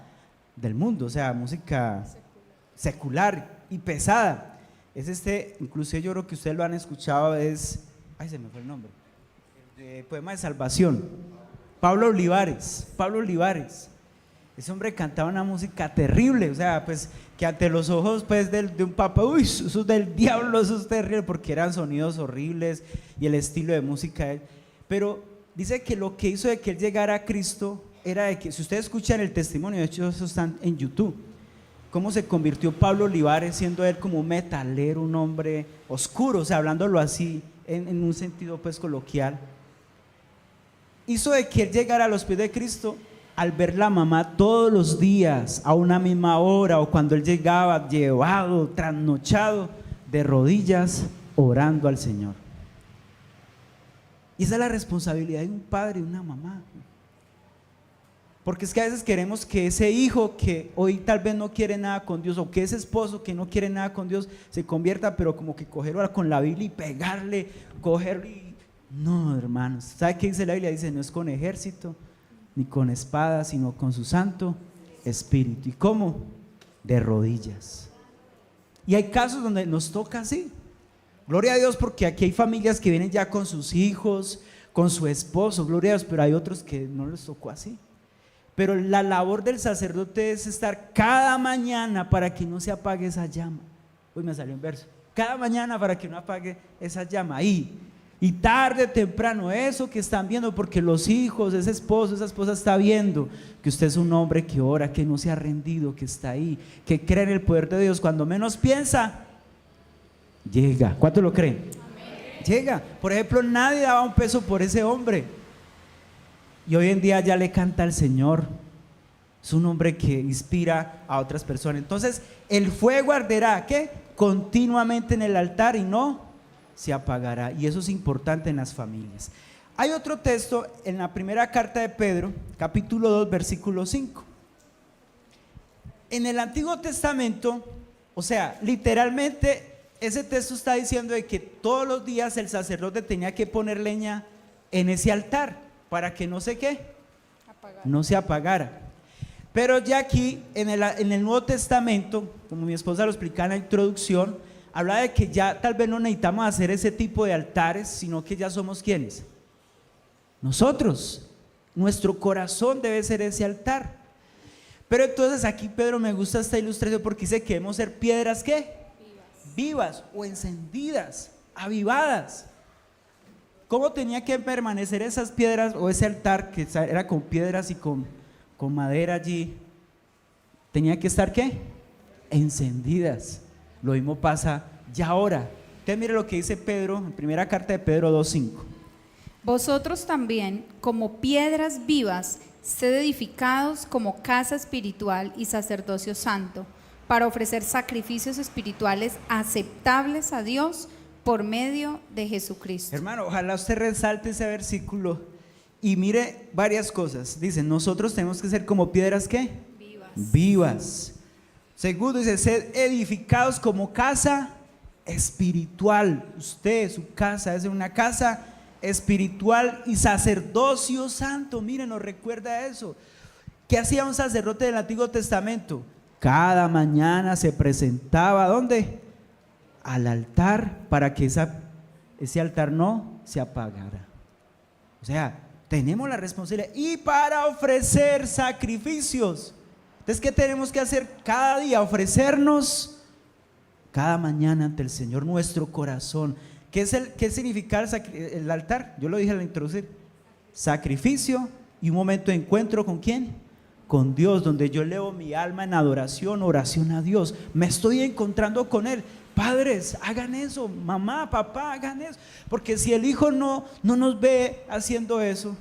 del mundo, o sea, música secular y pesada. Es inclusive yo creo que ustedes lo han escuchado, se me fue el nombre, el poema de salvación. Pablo Olivares, ese hombre cantaba una música terrible, o sea, pues que ante los ojos pues de un papa, uy, eso es del diablo, eso es terrible, porque eran sonidos horribles y el estilo de música, pero dice que lo que hizo de que él llegara a Cristo era de que, si ustedes escuchan el testimonio, de hecho eso está en YouTube, cómo se convirtió Pablo Olivares, siendo él como un metalero, un hombre oscuro, o sea, hablándolo así en un sentido pues coloquial, hizo de que él llegara a los pies de Cristo al ver la mamá todos los días a una misma hora, o cuando él llegaba llevado, trasnochado, de rodillas orando al Señor. Y esa es la responsabilidad de un padre y una mamá, porque es que a veces queremos que ese hijo que hoy tal vez no quiere nada con Dios, o que ese esposo que no quiere nada con Dios, se convierta, pero como que cogerlo con la Biblia y pegarle, cogerlo y... No, hermanos, ¿sabe qué dice la Biblia? Dice, no es con ejército ni con espada, sino con su Santo Espíritu. ¿Y cómo? De rodillas. Y hay casos donde nos toca así. Gloria a Dios, porque aquí hay familias que vienen ya con sus hijos, con su esposo, gloria a Dios, pero hay otros que no les tocó así. Pero la labor del sacerdote es estar cada mañana para que no se apague esa llama. Uy, me salió un verso. Cada mañana para que no apague esa llama ahí. Y tarde o temprano, eso que están viendo, porque los hijos, ese esposo, esa esposa está viendo que usted es un hombre que ora, que no se ha rendido, que está ahí, que cree en el poder de Dios. Cuando menos piensa, llega. ¿Cuántos lo creen? Amén. Llega. Por ejemplo, nadie daba un peso por ese hombre, y hoy en día ya le canta al Señor. Es un hombre que inspira a otras personas. Entonces, el fuego arderá, ¿qué? Continuamente en el altar, y no se apagará, y eso es importante en las familias. Hay otro texto en la primera carta de Pedro, capítulo 2, versículo 5. En el Antiguo Testamento, o sea, literalmente ese texto está diciendo de que todos los días el sacerdote tenía que poner leña en ese altar para que no se ¿qué? No se apagara. Pero ya aquí en el Nuevo Testamento, como mi esposa lo explicaba en la introducción, habla de que ya tal vez no necesitamos hacer ese tipo de altares, sino que ya somos ¿quiénes? Nosotros. Nuestro corazón debe ser ese altar. Pero entonces aquí Pedro, me gusta esta ilustración porque dice que debemos ser piedras ¿qué? Vivas o encendidas, avivadas. ¿Cómo tenía que permanecer esas piedras o ese altar que era con piedras y con madera allí? Tenía que estar ¿qué? Encendidas. Lo mismo pasa ya ahora. Entonces mire lo que dice Pedro en primera carta de Pedro 2:5. Vosotros también, como piedras vivas, sed edificados como casa espiritual y sacerdocio santo, para ofrecer sacrificios espirituales aceptables a Dios por medio de Jesucristo. Hermano, ojalá usted resalte ese versículo y mire varias cosas. Dice, nosotros tenemos que ser como piedras ¿qué? Vivas. Segundo dice, sed edificados como casa espiritual. Usted, su casa, es una casa espiritual y sacerdocio santo. Miren, nos recuerda eso. ¿Qué hacía un sacerdote del Antiguo Testamento? Cada mañana se presentaba, ¿dónde? Al altar, para que ese altar no se apagara. O sea, tenemos la responsabilidad y para ofrecer sacrificios. Entonces, ¿qué tenemos que hacer cada día? Ofrecernos cada mañana ante el Señor nuestro corazón. ¿Qué significa el altar? Yo lo dije al introducir. Sacrificio y un momento de encuentro ¿con quién? Con Dios, donde yo elevo mi alma en adoración, oración a Dios. Me estoy encontrando con Él. Padres, hagan eso. Mamá, papá, hagan eso. Porque si el hijo no nos ve haciendo eso,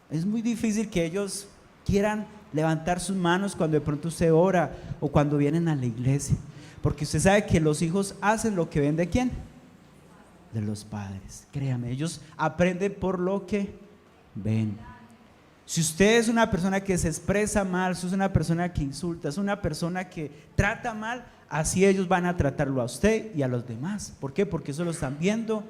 es muy difícil que ellos quieran levantar sus manos cuando de pronto usted ora o cuando vienen a la iglesia. Porque usted sabe que los hijos hacen lo que ven de quién, de los padres. Créame, ellos aprenden por lo que ven. Si usted es una persona que se expresa mal, si es una persona que insulta, es una persona que trata mal, así ellos van a tratarlo a usted y a los demás. ¿Por qué? Porque eso lo están viendo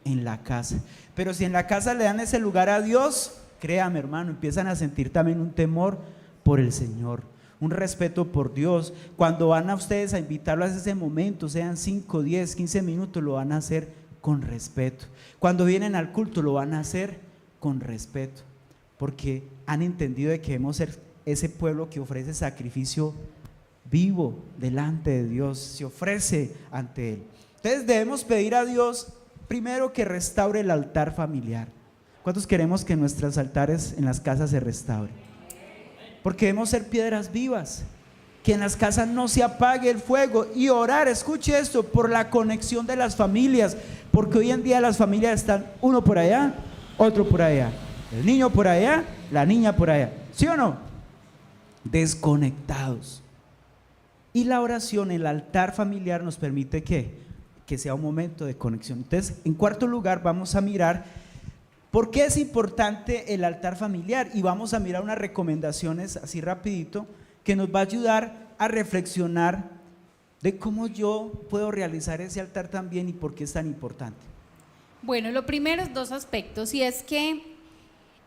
en la casa. Pero si en la casa le dan ese lugar a Dios, créame, hermano, empiezan a sentir también un temor por el Señor, un respeto por Dios. Cuando van a ustedes a invitarlos a ese momento, sean 5, 10, 15 minutos, lo van a hacer con respeto. Cuando vienen al culto, lo van a hacer con respeto, porque han entendido de que debemos ser ese pueblo que ofrece sacrificio vivo delante de Dios, se ofrece ante Él. Entonces debemos pedir a Dios primero que restaure el altar familiar. ¿Cuántos queremos que nuestros altares en las casas se restauren? Porque debemos ser piedras vivas, que en las casas no se apague el fuego, y orar, escuche esto, por la conexión de las familias, porque hoy en día las familias están uno por allá, otro por allá, el niño por allá, la niña por allá, ¿sí o no? Desconectados. Y la oración, el altar familiar nos permite que sea un momento de conexión. Entonces, en cuarto lugar, vamos a mirar por qué es importante el altar familiar, y vamos a mirar unas recomendaciones así rapidito que nos va a ayudar a reflexionar de cómo yo puedo realizar ese altar también y por qué es tan importante. Bueno, lo primero es dos aspectos, y es que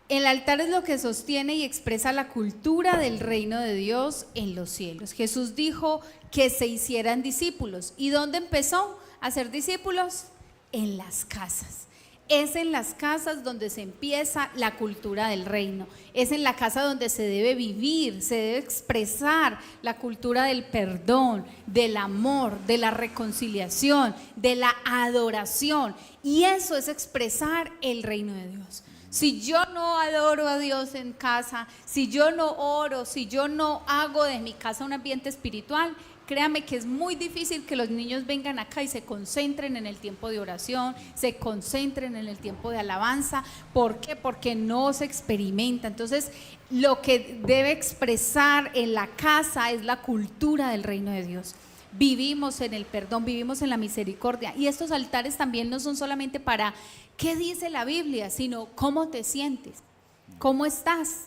el altar es lo que sostiene y expresa la cultura del reino de Dios en los cielos. Jesús dijo que se hicieran discípulos. ¿Y dónde empezó a hacer discípulos? En las casas. Es en las casas donde se empieza la cultura del reino. Es en la casa donde se debe vivir, se debe expresar la cultura del perdón, del amor, de la reconciliación, de la adoración. Y eso es expresar el reino de Dios. Si yo no adoro a Dios en casa, si yo no oro, si yo no hago de mi casa un ambiente espiritual, créame que es muy difícil que los niños vengan acá y se concentren en el tiempo de oración, se concentren en el tiempo de alabanza. ¿Por qué? Porque no se experimenta. Entonces, lo que debe expresar en la casa es la cultura del reino de Dios. Vivimos en el perdón, vivimos en la misericordia, y estos altares también no son solamente para qué dice la Biblia, sino cómo te sientes, cómo estás.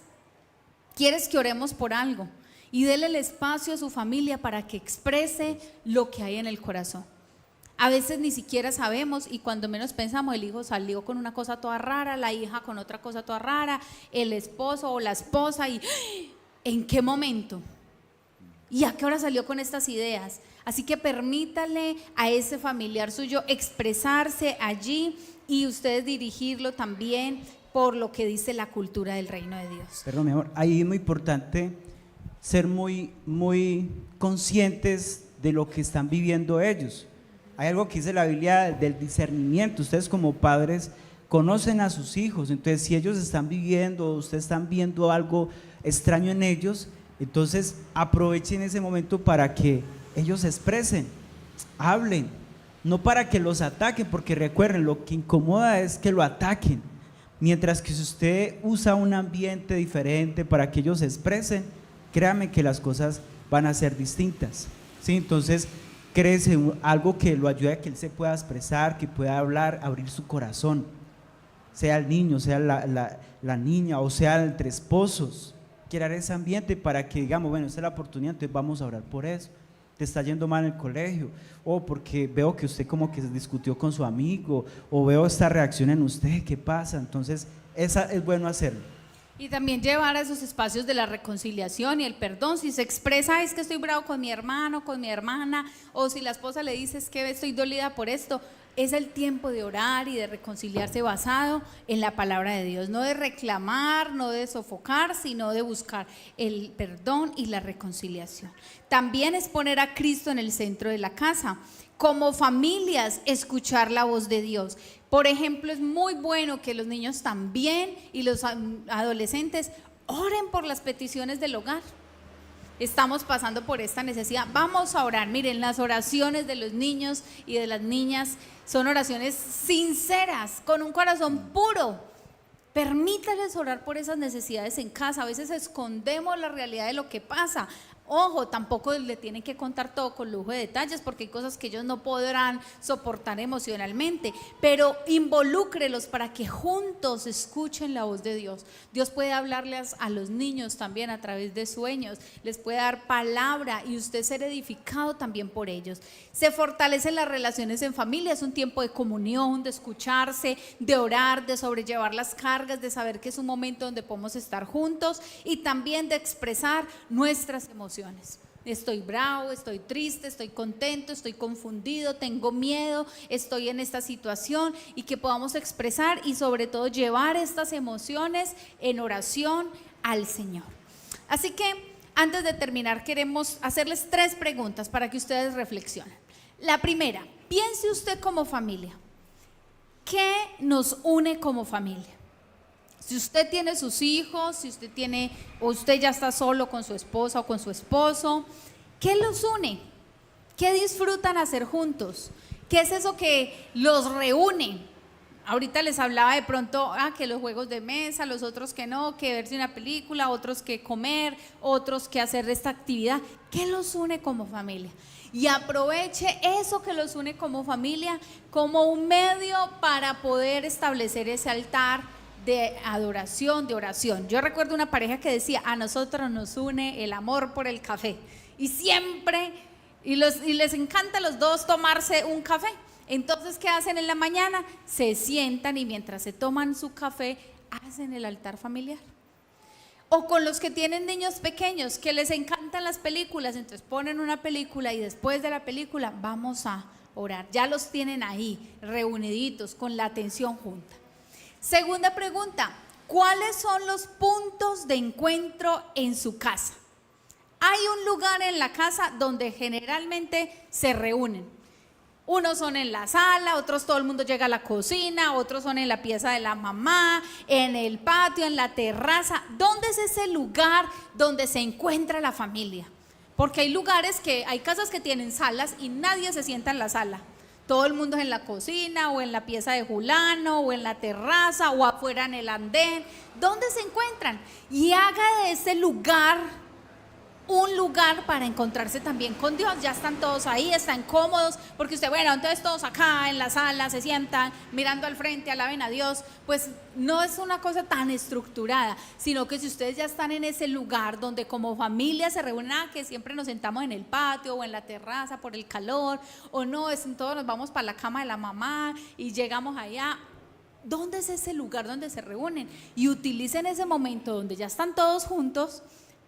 ¿Quieres que oremos por algo? Y dele el espacio a su familia para que exprese lo que hay en el corazón. A veces ni siquiera sabemos, y cuando menos pensamos, el hijo salió con una cosa toda rara, la hija con otra cosa toda rara, el esposo o la esposa, y ¿En qué momento? ¿Y a qué hora salió con estas ideas? Así que permítale a ese familiar suyo expresarse allí y ustedes dirigirlo también por lo que dice la cultura del reino de Dios. Perdón, mi amor, ahí es muy importante ser muy conscientes de lo que están viviendo ellos. Hay algo que dice la Biblia del discernimiento. Ustedes como padres conocen a sus hijos, entonces si ellos están viviendo, ustedes están viendo algo extraño en ellos, entonces aprovechen ese momento para que ellos se expresen, hablen, no para que los ataquen, porque recuerden, lo que incomoda es que lo ataquen, mientras que si usted usa un ambiente diferente para que ellos se expresen, créanme que las cosas van a ser distintas, ¿sí? Entonces créese algo que lo ayude a que él se pueda expresar, que pueda hablar, abrir su corazón, sea el niño, sea la niña o sea entre esposos, crear ese ambiente para que digamos, bueno, esta es la oportunidad, entonces vamos a orar por eso. Te está yendo mal en el colegio, o porque veo que usted como que se discutió con su amigo, o veo esta reacción en usted, ¿qué pasa? Entonces esa es bueno hacerlo. Y también llevar a esos espacios de la reconciliación y el perdón. Si se expresa es que estoy bravo con mi hermano, con mi hermana, o si la esposa le dice es que estoy dolida por esto, es el tiempo de orar y de reconciliarse basado en la palabra de Dios, no de reclamar, no de sofocar, sino de buscar el perdón y la reconciliación. También es poner a Cristo en el centro de la casa. Como familias, escuchar la voz de Dios. Por ejemplo, es muy bueno que los niños también y los adolescentes oren por las peticiones del hogar. Estamos pasando por esta necesidad, vamos a orar. Miren, las oraciones de los niños y de las niñas son oraciones sinceras, con un corazón puro. Permítales orar por esas necesidades en casa. A veces escondemos la realidad de lo que pasa. Ojo, tampoco le tienen que contar todo con lujo de detalles, porque hay cosas que ellos no podrán soportar emocionalmente, pero involúcrelos para que juntos escuchen la voz de Dios. Dios puede hablarles a los niños también a través de sueños, les puede dar palabra y usted ser edificado también por ellos. Se fortalecen las relaciones en familia, es un tiempo de comunión, de escucharse, de orar, de sobrellevar las cargas, de saber que es un momento donde podemos estar juntos y también de expresar nuestras emociones. Estoy bravo, estoy triste, estoy contento, estoy confundido, tengo miedo, estoy en esta situación, y que podamos expresar y sobre todo llevar estas emociones en oración al Señor. Así que antes de terminar queremos hacerles 3 preguntas para que ustedes reflexionen. La primera, piense usted como familia, ¿qué nos une como familia? Si usted tiene sus hijos, si usted tiene, o usted ya está solo con su esposa o con su esposo, ¿qué los une? ¿Qué disfrutan hacer juntos? ¿Qué es eso que los reúne? Ahorita les hablaba de pronto que los juegos de mesa, los otros que no, que verse una película, otros que comer, otros que hacer esta actividad. ¿Qué los une como familia? Y aproveche eso que los une como familia como un medio para poder establecer ese altar de adoración, de oración. Yo recuerdo una pareja que decía, a nosotros nos une el amor por el café, y siempre, y les encanta a los dos tomarse un café. Entonces, ¿qué hacen en la mañana? Se sientan y mientras se toman su café, hacen el altar familiar. O con los que tienen niños pequeños, que les encantan las películas, entonces ponen una película y después de la película vamos a orar. Ya los tienen ahí, reuniditos, con la atención junta. Segunda pregunta, ¿cuáles son los puntos de encuentro en su casa? Hay un lugar en la casa donde generalmente se reúnen. Unos son en la sala, otros todo el mundo llega a la cocina, otros son en la pieza de la mamá, en el patio, en la terraza. ¿Dónde es ese lugar donde se encuentra la familia? Porque hay lugares hay casas que tienen salas y nadie se sienta en la sala. Todo el mundo es en la cocina o en la pieza de Julano o en la terraza o afuera en el andén. ¿Dónde se encuentran? Y haga de ese lugar un lugar para encontrarse también con Dios. Ya están todos ahí, están cómodos, porque usted, bueno, entonces todos acá en la sala se sientan mirando al frente, alaben a Dios. Pues no es una cosa tan estructurada, sino que si ustedes ya están en ese lugar donde como familia se reúnen, que siempre nos sentamos en el patio o en la terraza por el calor, o no, todos nos vamos para la cama de la mamá y llegamos allá. ¿Dónde es ese lugar donde se reúnen? Y utilicen ese momento donde ya están todos juntos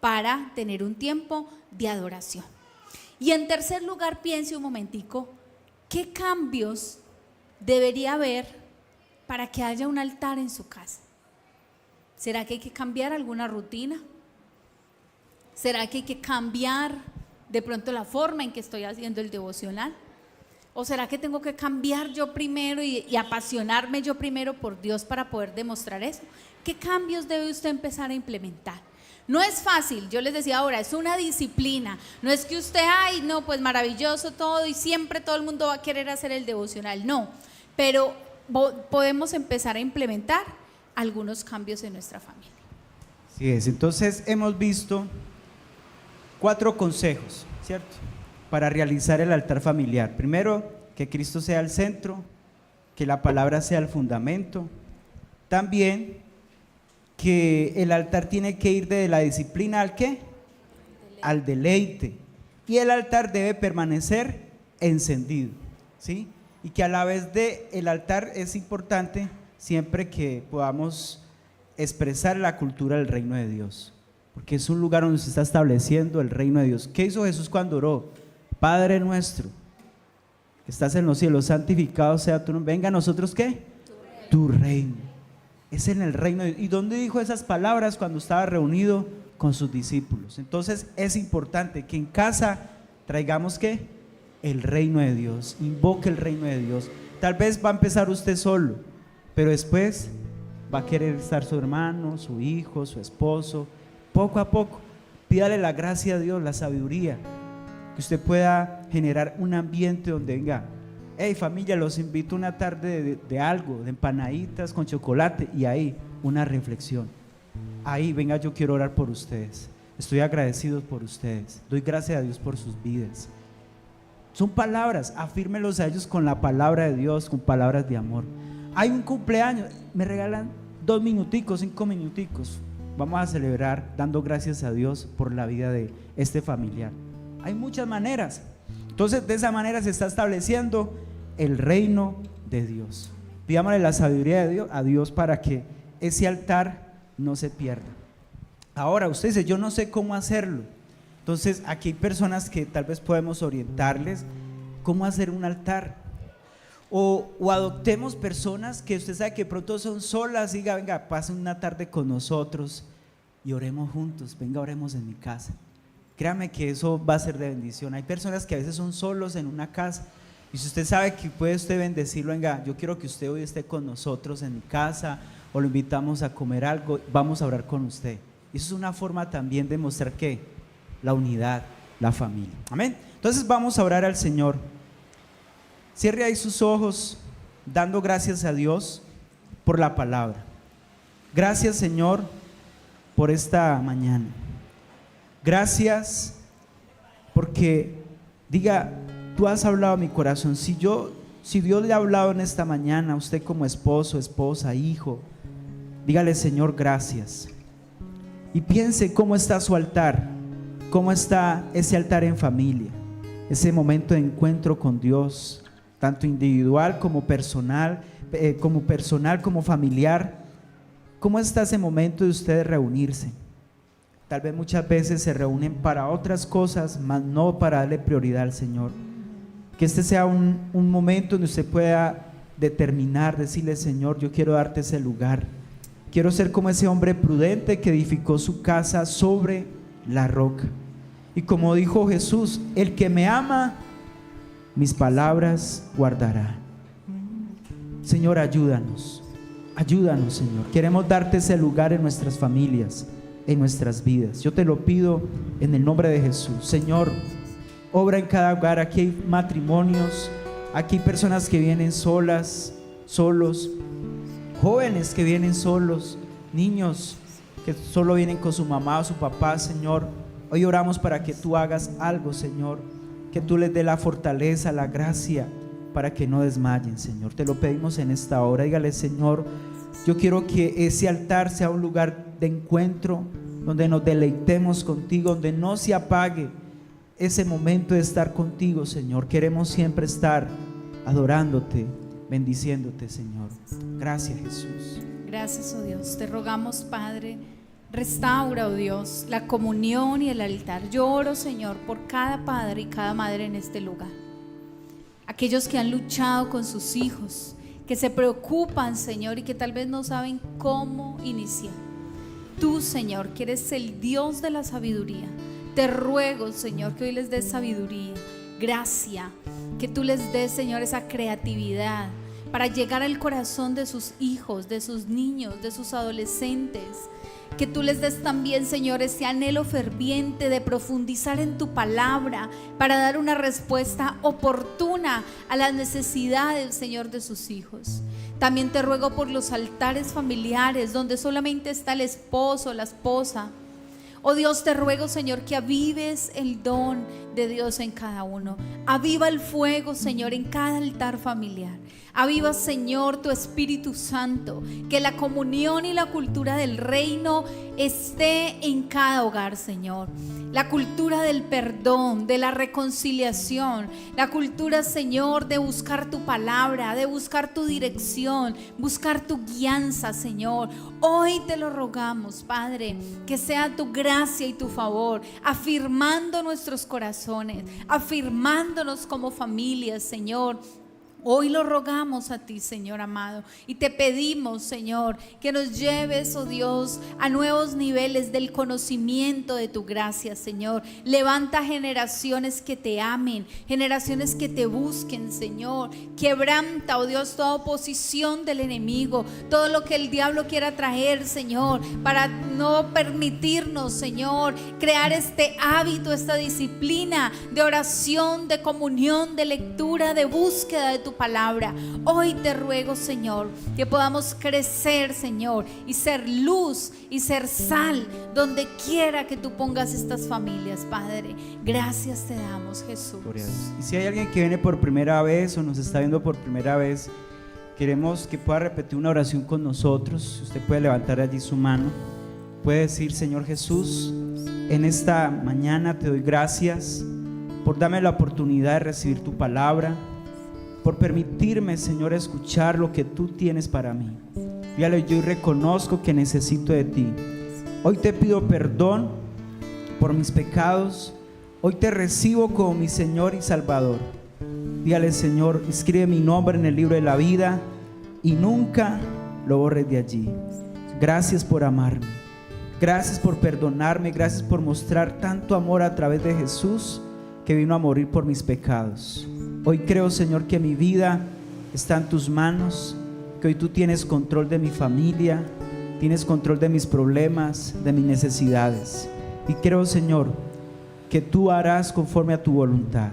para tener un tiempo de adoración. Y en tercer lugar, piense un momentico, ¿qué cambios debería haber para que haya un altar en su casa? ¿Será que hay que cambiar alguna rutina? ¿Será que hay que cambiar de pronto la forma en que estoy haciendo el devocional? ¿O será que tengo que cambiar yo primero y apasionarme yo primero por Dios para poder demostrar eso? ¿Qué cambios debe usted empezar a implementar? No es fácil, yo les decía ahora, es una disciplina. No es que usted, ay, no, pues maravilloso todo y siempre todo el mundo va a querer hacer el devocional. No, pero podemos empezar a implementar algunos cambios en nuestra familia. Así es, entonces hemos visto 4 consejos, ¿cierto? Para realizar el altar familiar. Primero, que Cristo sea el centro, que la palabra sea el fundamento. También que el altar tiene que ir de la disciplina ¿al qué? Al deleite. Y el altar debe permanecer encendido, ¿sí? Y que a la vez de el altar es importante siempre que podamos expresar la cultura del reino de Dios, porque es un lugar donde se está estableciendo el reino de Dios. ¿Qué hizo Jesús cuando oró? Padre nuestro, que estás en los cielos, santificado sea tu nombre. Venga a nosotros, ¿qué? Tu reino. Es en el reino de Dios. ¿Y dónde dijo esas palabras? Cuando estaba reunido con sus discípulos. Entonces es importante que en casa traigamos, ¿qué? El reino de Dios. Invoque el reino de Dios. Tal vez va a empezar usted solo, pero después va a querer estar su hermano, su hijo, su esposo. Poco a poco, pídale la gracia a Dios, la sabiduría, que usted pueda generar un ambiente donde venga, hey familia, los invito una tarde de algo, de empanaditas con chocolate, y ahí una reflexión. Ahí, venga, yo quiero orar por ustedes, estoy agradecido por ustedes, doy gracias a Dios por sus vidas. Son palabras, afírmelos a ellos con la palabra de Dios, con palabras de amor. Hay un cumpleaños, me regalan 2 minuticos, 5 minuticos. Vamos a celebrar dando gracias a Dios por la vida de este familiar. Hay muchas maneras. Entonces, de esa manera se está estableciendo el reino de Dios. Pidámosle la sabiduría de Dios a Dios para que ese altar no se pierda. Ahora, usted dice, yo no sé cómo hacerlo. Entonces, aquí hay personas que tal vez podemos orientarles cómo hacer un altar. O adoptemos personas que usted sabe que pronto son solas, diga, venga, pasen una tarde con nosotros y oremos juntos, venga, oremos en mi casa. Créame que eso va a ser de bendición. Hay personas que a veces son solos en una casa, y si usted sabe que puede usted bendecirlo, venga, yo quiero que usted hoy esté con nosotros en mi casa, o lo invitamos a comer algo, vamos a orar con usted. Eso es una forma también de mostrar que la unidad, la familia. Amén. Entonces vamos a orar al Señor. Cierre ahí sus ojos, dando gracias a Dios por la palabra. Gracias, Señor, por esta mañana. Gracias porque, diga, tú has hablado a mi corazón. Si Dios le ha hablado en esta mañana a usted como esposo, esposa, hijo, dígale, Señor, gracias. Y piense cómo está su altar, cómo está ese altar en familia, ese momento de encuentro con Dios, tanto individual como personal, como familiar. ¿Cómo está ese momento de ustedes reunirse? Tal vez muchas veces se reúnen para otras cosas, mas no para darle prioridad al Señor. Que este sea un momento donde usted pueda determinar, decirle, Señor, yo quiero darte ese lugar. Quiero ser como ese hombre prudente que edificó su casa sobre la roca. Y como dijo Jesús, el que me ama, mis palabras guardará. Señor, ayúdanos, Señor. Queremos darte ese lugar en nuestras familias, en nuestras vidas. Yo te lo pido en el nombre de Jesús. Señor, obra en cada hogar. Aquí hay matrimonios, aquí hay personas que vienen solas, solos, jóvenes que vienen solos, niños que solo vienen con su mamá o su papá. Señor, hoy oramos para que tú hagas algo, Señor, que tú les dé la fortaleza, la gracia para que no desmayen, Señor. Te lo pedimos en esta hora. Dígale, Señor, yo quiero que ese altar sea un lugar de encuentro donde nos deleitemos contigo, donde no se apague ese momento de estar contigo, Señor. Queremos siempre estar adorándote, bendiciéndote, Señor. Gracias, Jesús. Gracias, oh Dios. Te rogamos, Padre, Restaura, oh Dios, la comunión y el altar. Yo oro, Señor, por cada padre y cada madre en este lugar. Aquellos que han luchado con sus hijos, que se preocupan, Señor, y que tal vez no saben cómo iniciar. Tú, Señor, que eres el Dios de la sabiduría, te ruego, Señor, que hoy les des sabiduría, gracia, que tú les des, Señor, esa creatividad para llegar al corazón de sus hijos, de sus niños, de sus adolescentes. Que tú les des también, Señor, ese anhelo ferviente de profundizar en tu palabra para dar una respuesta oportuna a las necesidades, Señor, de sus hijos. También te ruego por los altares familiares donde solamente está el esposo, la esposa. Oh Dios, te ruego, Señor, que avives el don de Dios en cada uno. Aviva el fuego, Señor, en cada altar familiar. Aviva, Señor, tu Espíritu Santo, que la comunión y la cultura del reino esté en cada hogar, Señor. La cultura del perdón, de la reconciliación, la cultura, Señor, de buscar tu palabra, de buscar tu dirección, buscar tu guianza, Señor. Hoy te lo rogamos, Padre, que sea tu gracia y tu favor, afirmando nuestros corazones, afirmándonos como familias, Señor. Hoy lo rogamos a ti, Señor amado, y te pedimos, Señor, que nos lleves, oh Dios, a nuevos niveles del conocimiento de tu gracia, Señor. Levanta generaciones que te amen, generaciones que te busquen, Señor. Quebranta, oh Dios, toda oposición del enemigo, todo lo que el diablo quiera traer, Señor, para no permitirnos, Señor, crear este hábito, esta disciplina de oración, de comunión, de lectura, de búsqueda de tu palabra. Hoy te ruego, Señor, que podamos crecer, Señor, y ser luz y ser sal donde quiera que tú pongas estas familias, Padre. Gracias te damos, Jesús. Y si hay alguien que viene por primera vez o nos está viendo por primera vez, queremos que pueda repetir una oración con nosotros. Usted puede levantar allí su mano, puede decir: Señor Jesús, en esta mañana te doy gracias por darme la oportunidad de recibir tu palabra, por permitirme, Señor, escuchar lo que tú tienes para mí. Dígale: yo reconozco que necesito de ti. Hoy te pido perdón por mis pecados. Hoy te recibo como mi Señor y Salvador. Dígale: Señor, escribe mi nombre en el libro de la vida y nunca lo borres de allí. Gracias por amarme. Gracias por perdonarme. Gracias por mostrar tanto amor a través de Jesús, que vino a morir por mis pecados. Hoy creo, Señor, que mi vida está en tus manos, que hoy tú tienes control de mi familia, tienes control de mis problemas, de mis necesidades. Y creo, Señor, que tú harás conforme a tu voluntad.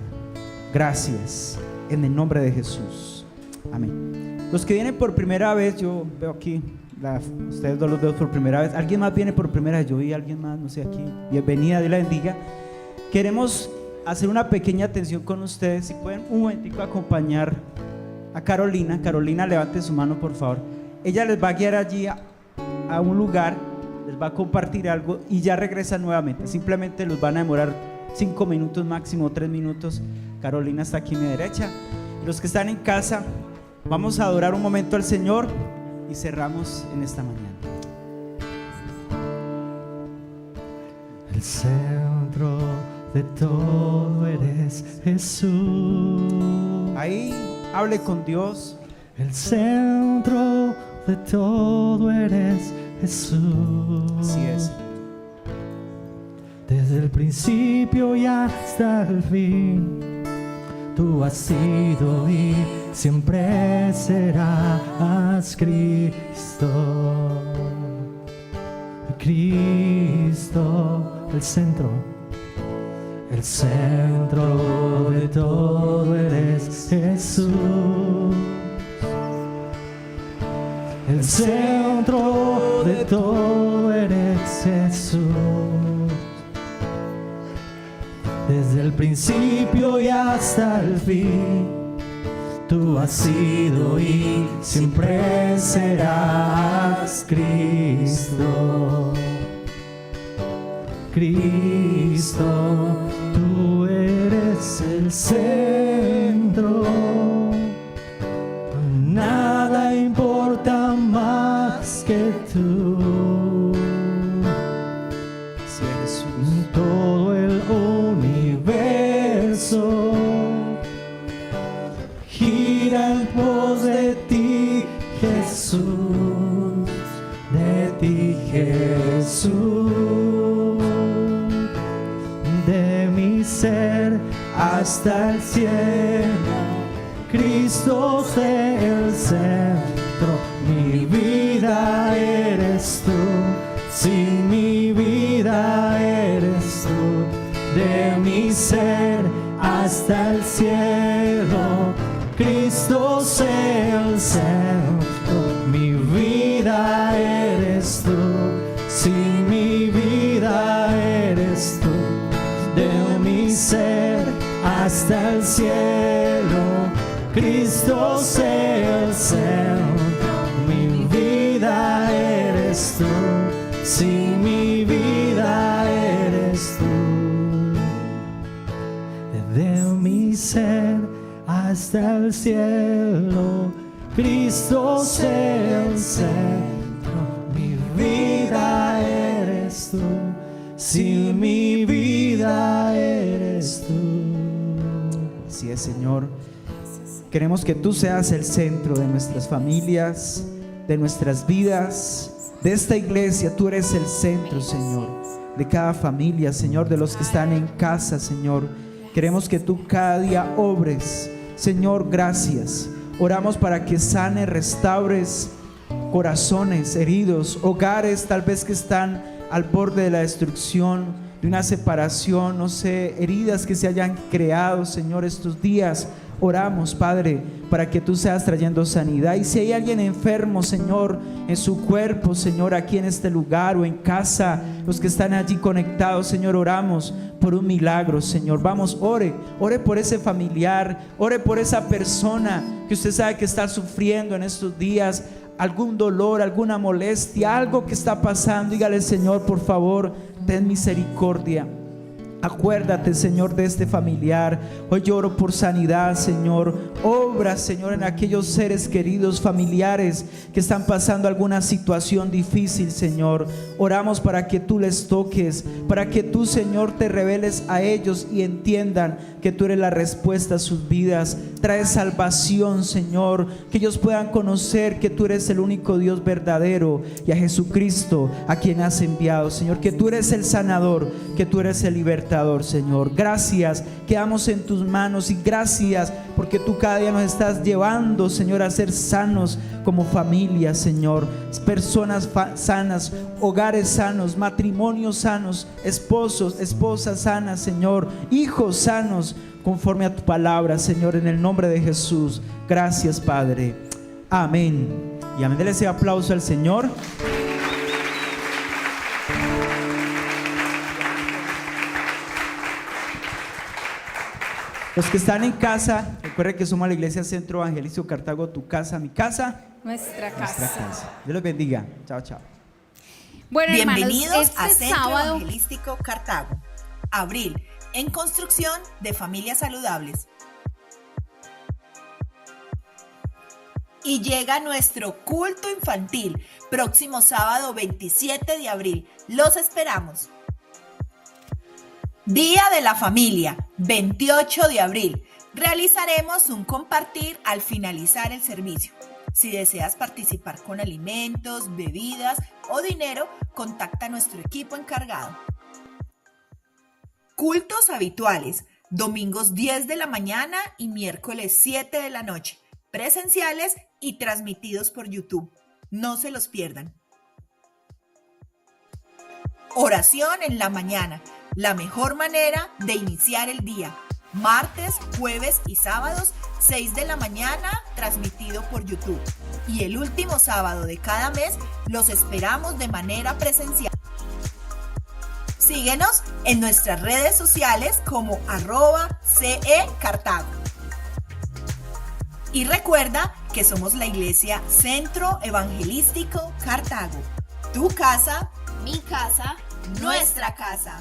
Gracias, en el nombre de Jesús. Amén. Los que vienen por primera vez, yo veo aquí, ustedes dos los veo por primera vez. ¿Alguien más viene por primera vez? Yo vi a alguien más, no sé, aquí. Bienvenida, Dios la bendiga. Queremos hacer una pequeña atención con ustedes. Si pueden un momentico acompañar a Carolina. Carolina, levante su mano, por favor. Ella les va a guiar allí a un lugar, les va a compartir algo y ya regresa nuevamente. Simplemente los van a demorar 5 minutos máximo, 3 minutos. Carolina está aquí a mi derecha. Los que están en casa, vamos a adorar un momento al Señor y cerramos en esta mañana. El centro de todo eres Jesús. Ahí hable con Dios. El centro de todo eres Jesús. Así es. Desde el principio y hasta el fin, tú has sido y siempre serás Cristo. Cristo, el centro de todo eres Jesús. El centro de todo eres Jesús. Desde el principio y hasta el fin, tú has sido y siempre serás Cristo. Cristo, tú eres el centro. Nada importa más que tú. ser hasta el cielo. Cristo sea el centro, mi vida eres tú. Sin mi vida eres tú, de mi ser hasta el cielo. Cristo sea el centro, mi vida eres tú. Sin mi vida eres tú, de mi ser hasta el cielo. Cristo sea el centro, mi vida eres tú. Sin mi vida eres tú, de mi ser hasta el cielo. Cristo sea el centro, mi vida eres tú. Sin mi vida eres tú. Así es, Señor. Queremos que tú seas el centro de nuestras familias, de nuestras vidas, de esta iglesia. Tú eres el centro, Señor, de cada familia, Señor, de los que están en casa, Señor. Queremos que tú cada día obres, Señor. Gracias. Oramos para que sanes, restaures corazones heridos, hogares tal vez que están al borde de la destrucción, de una separación, no sé, heridas que se hayan creado, Señor, estos días. Oramos, Padre, para que tú seas trayendo sanidad. Y si hay alguien enfermo, Señor, en su cuerpo, Señor, aquí en este lugar o en casa, los que están allí conectados, Señor, oramos por un milagro, Señor. Vamos, ore por ese familiar, ore por esa persona que usted sabe que está sufriendo en estos días algún dolor, alguna molestia, algo que está pasando. Dígale, Señor, por favor, ten misericordia. Acuérdate, Señor, de este familiar. Hoy lloro por sanidad, Señor. Obra, Señor, en aquellos seres queridos, familiares que están pasando alguna situación difícil, Señor. Oramos para que tú les toques, para que tú, Señor, te reveles a ellos y entiendan que tú eres la respuesta a sus vidas. Trae salvación, Señor, que ellos puedan conocer que tú eres el único Dios verdadero y a Jesucristo a quien has enviado, Señor, que tú eres el sanador, que tú eres el libertador, Señor. Gracias, quedamos en tus manos y gracias porque tú cada día nos estás llevando, Señor, a ser sanos como familia, Señor. Personas sanas, hogares sanos, matrimonios sanos, esposos, esposas sanas, Señor, hijos sanos conforme a tu palabra, Señor, en el nombre de Jesús. Gracias, Padre. Amén. Y amén. Dele ese aplauso al Señor. Los que están en casa, recuerden que somos la Iglesia Centro Evangelístico Cartago. Tu casa, mi casa, Nuestra casa. Dios los bendiga. Chao, chao. Bueno, Bienvenidos hermanos, a este Centro sábado Evangelístico Cartago. Abril, en construcción de familias saludables. Y llega nuestro culto infantil, próximo sábado 27 de abril. Los esperamos. Día de la Familia, 28 de abril. Realizaremos un compartir al finalizar el servicio. Si deseas participar con alimentos, bebidas o dinero, contacta a nuestro equipo encargado. Cultos habituales, domingos 10 de la mañana y miércoles 7 de la noche, presenciales y transmitidos por YouTube. No se los pierdan. Oración en la mañana, la mejor manera de iniciar el día. Martes, jueves y sábados, 6 de la mañana, transmitido por YouTube. Y el último sábado de cada mes, los esperamos de manera presencial. Síguenos en nuestras redes sociales como @CECartago. Y recuerda que somos la Iglesia Centro Evangelístico Cartago. Tu casa, mi casa, nuestra casa.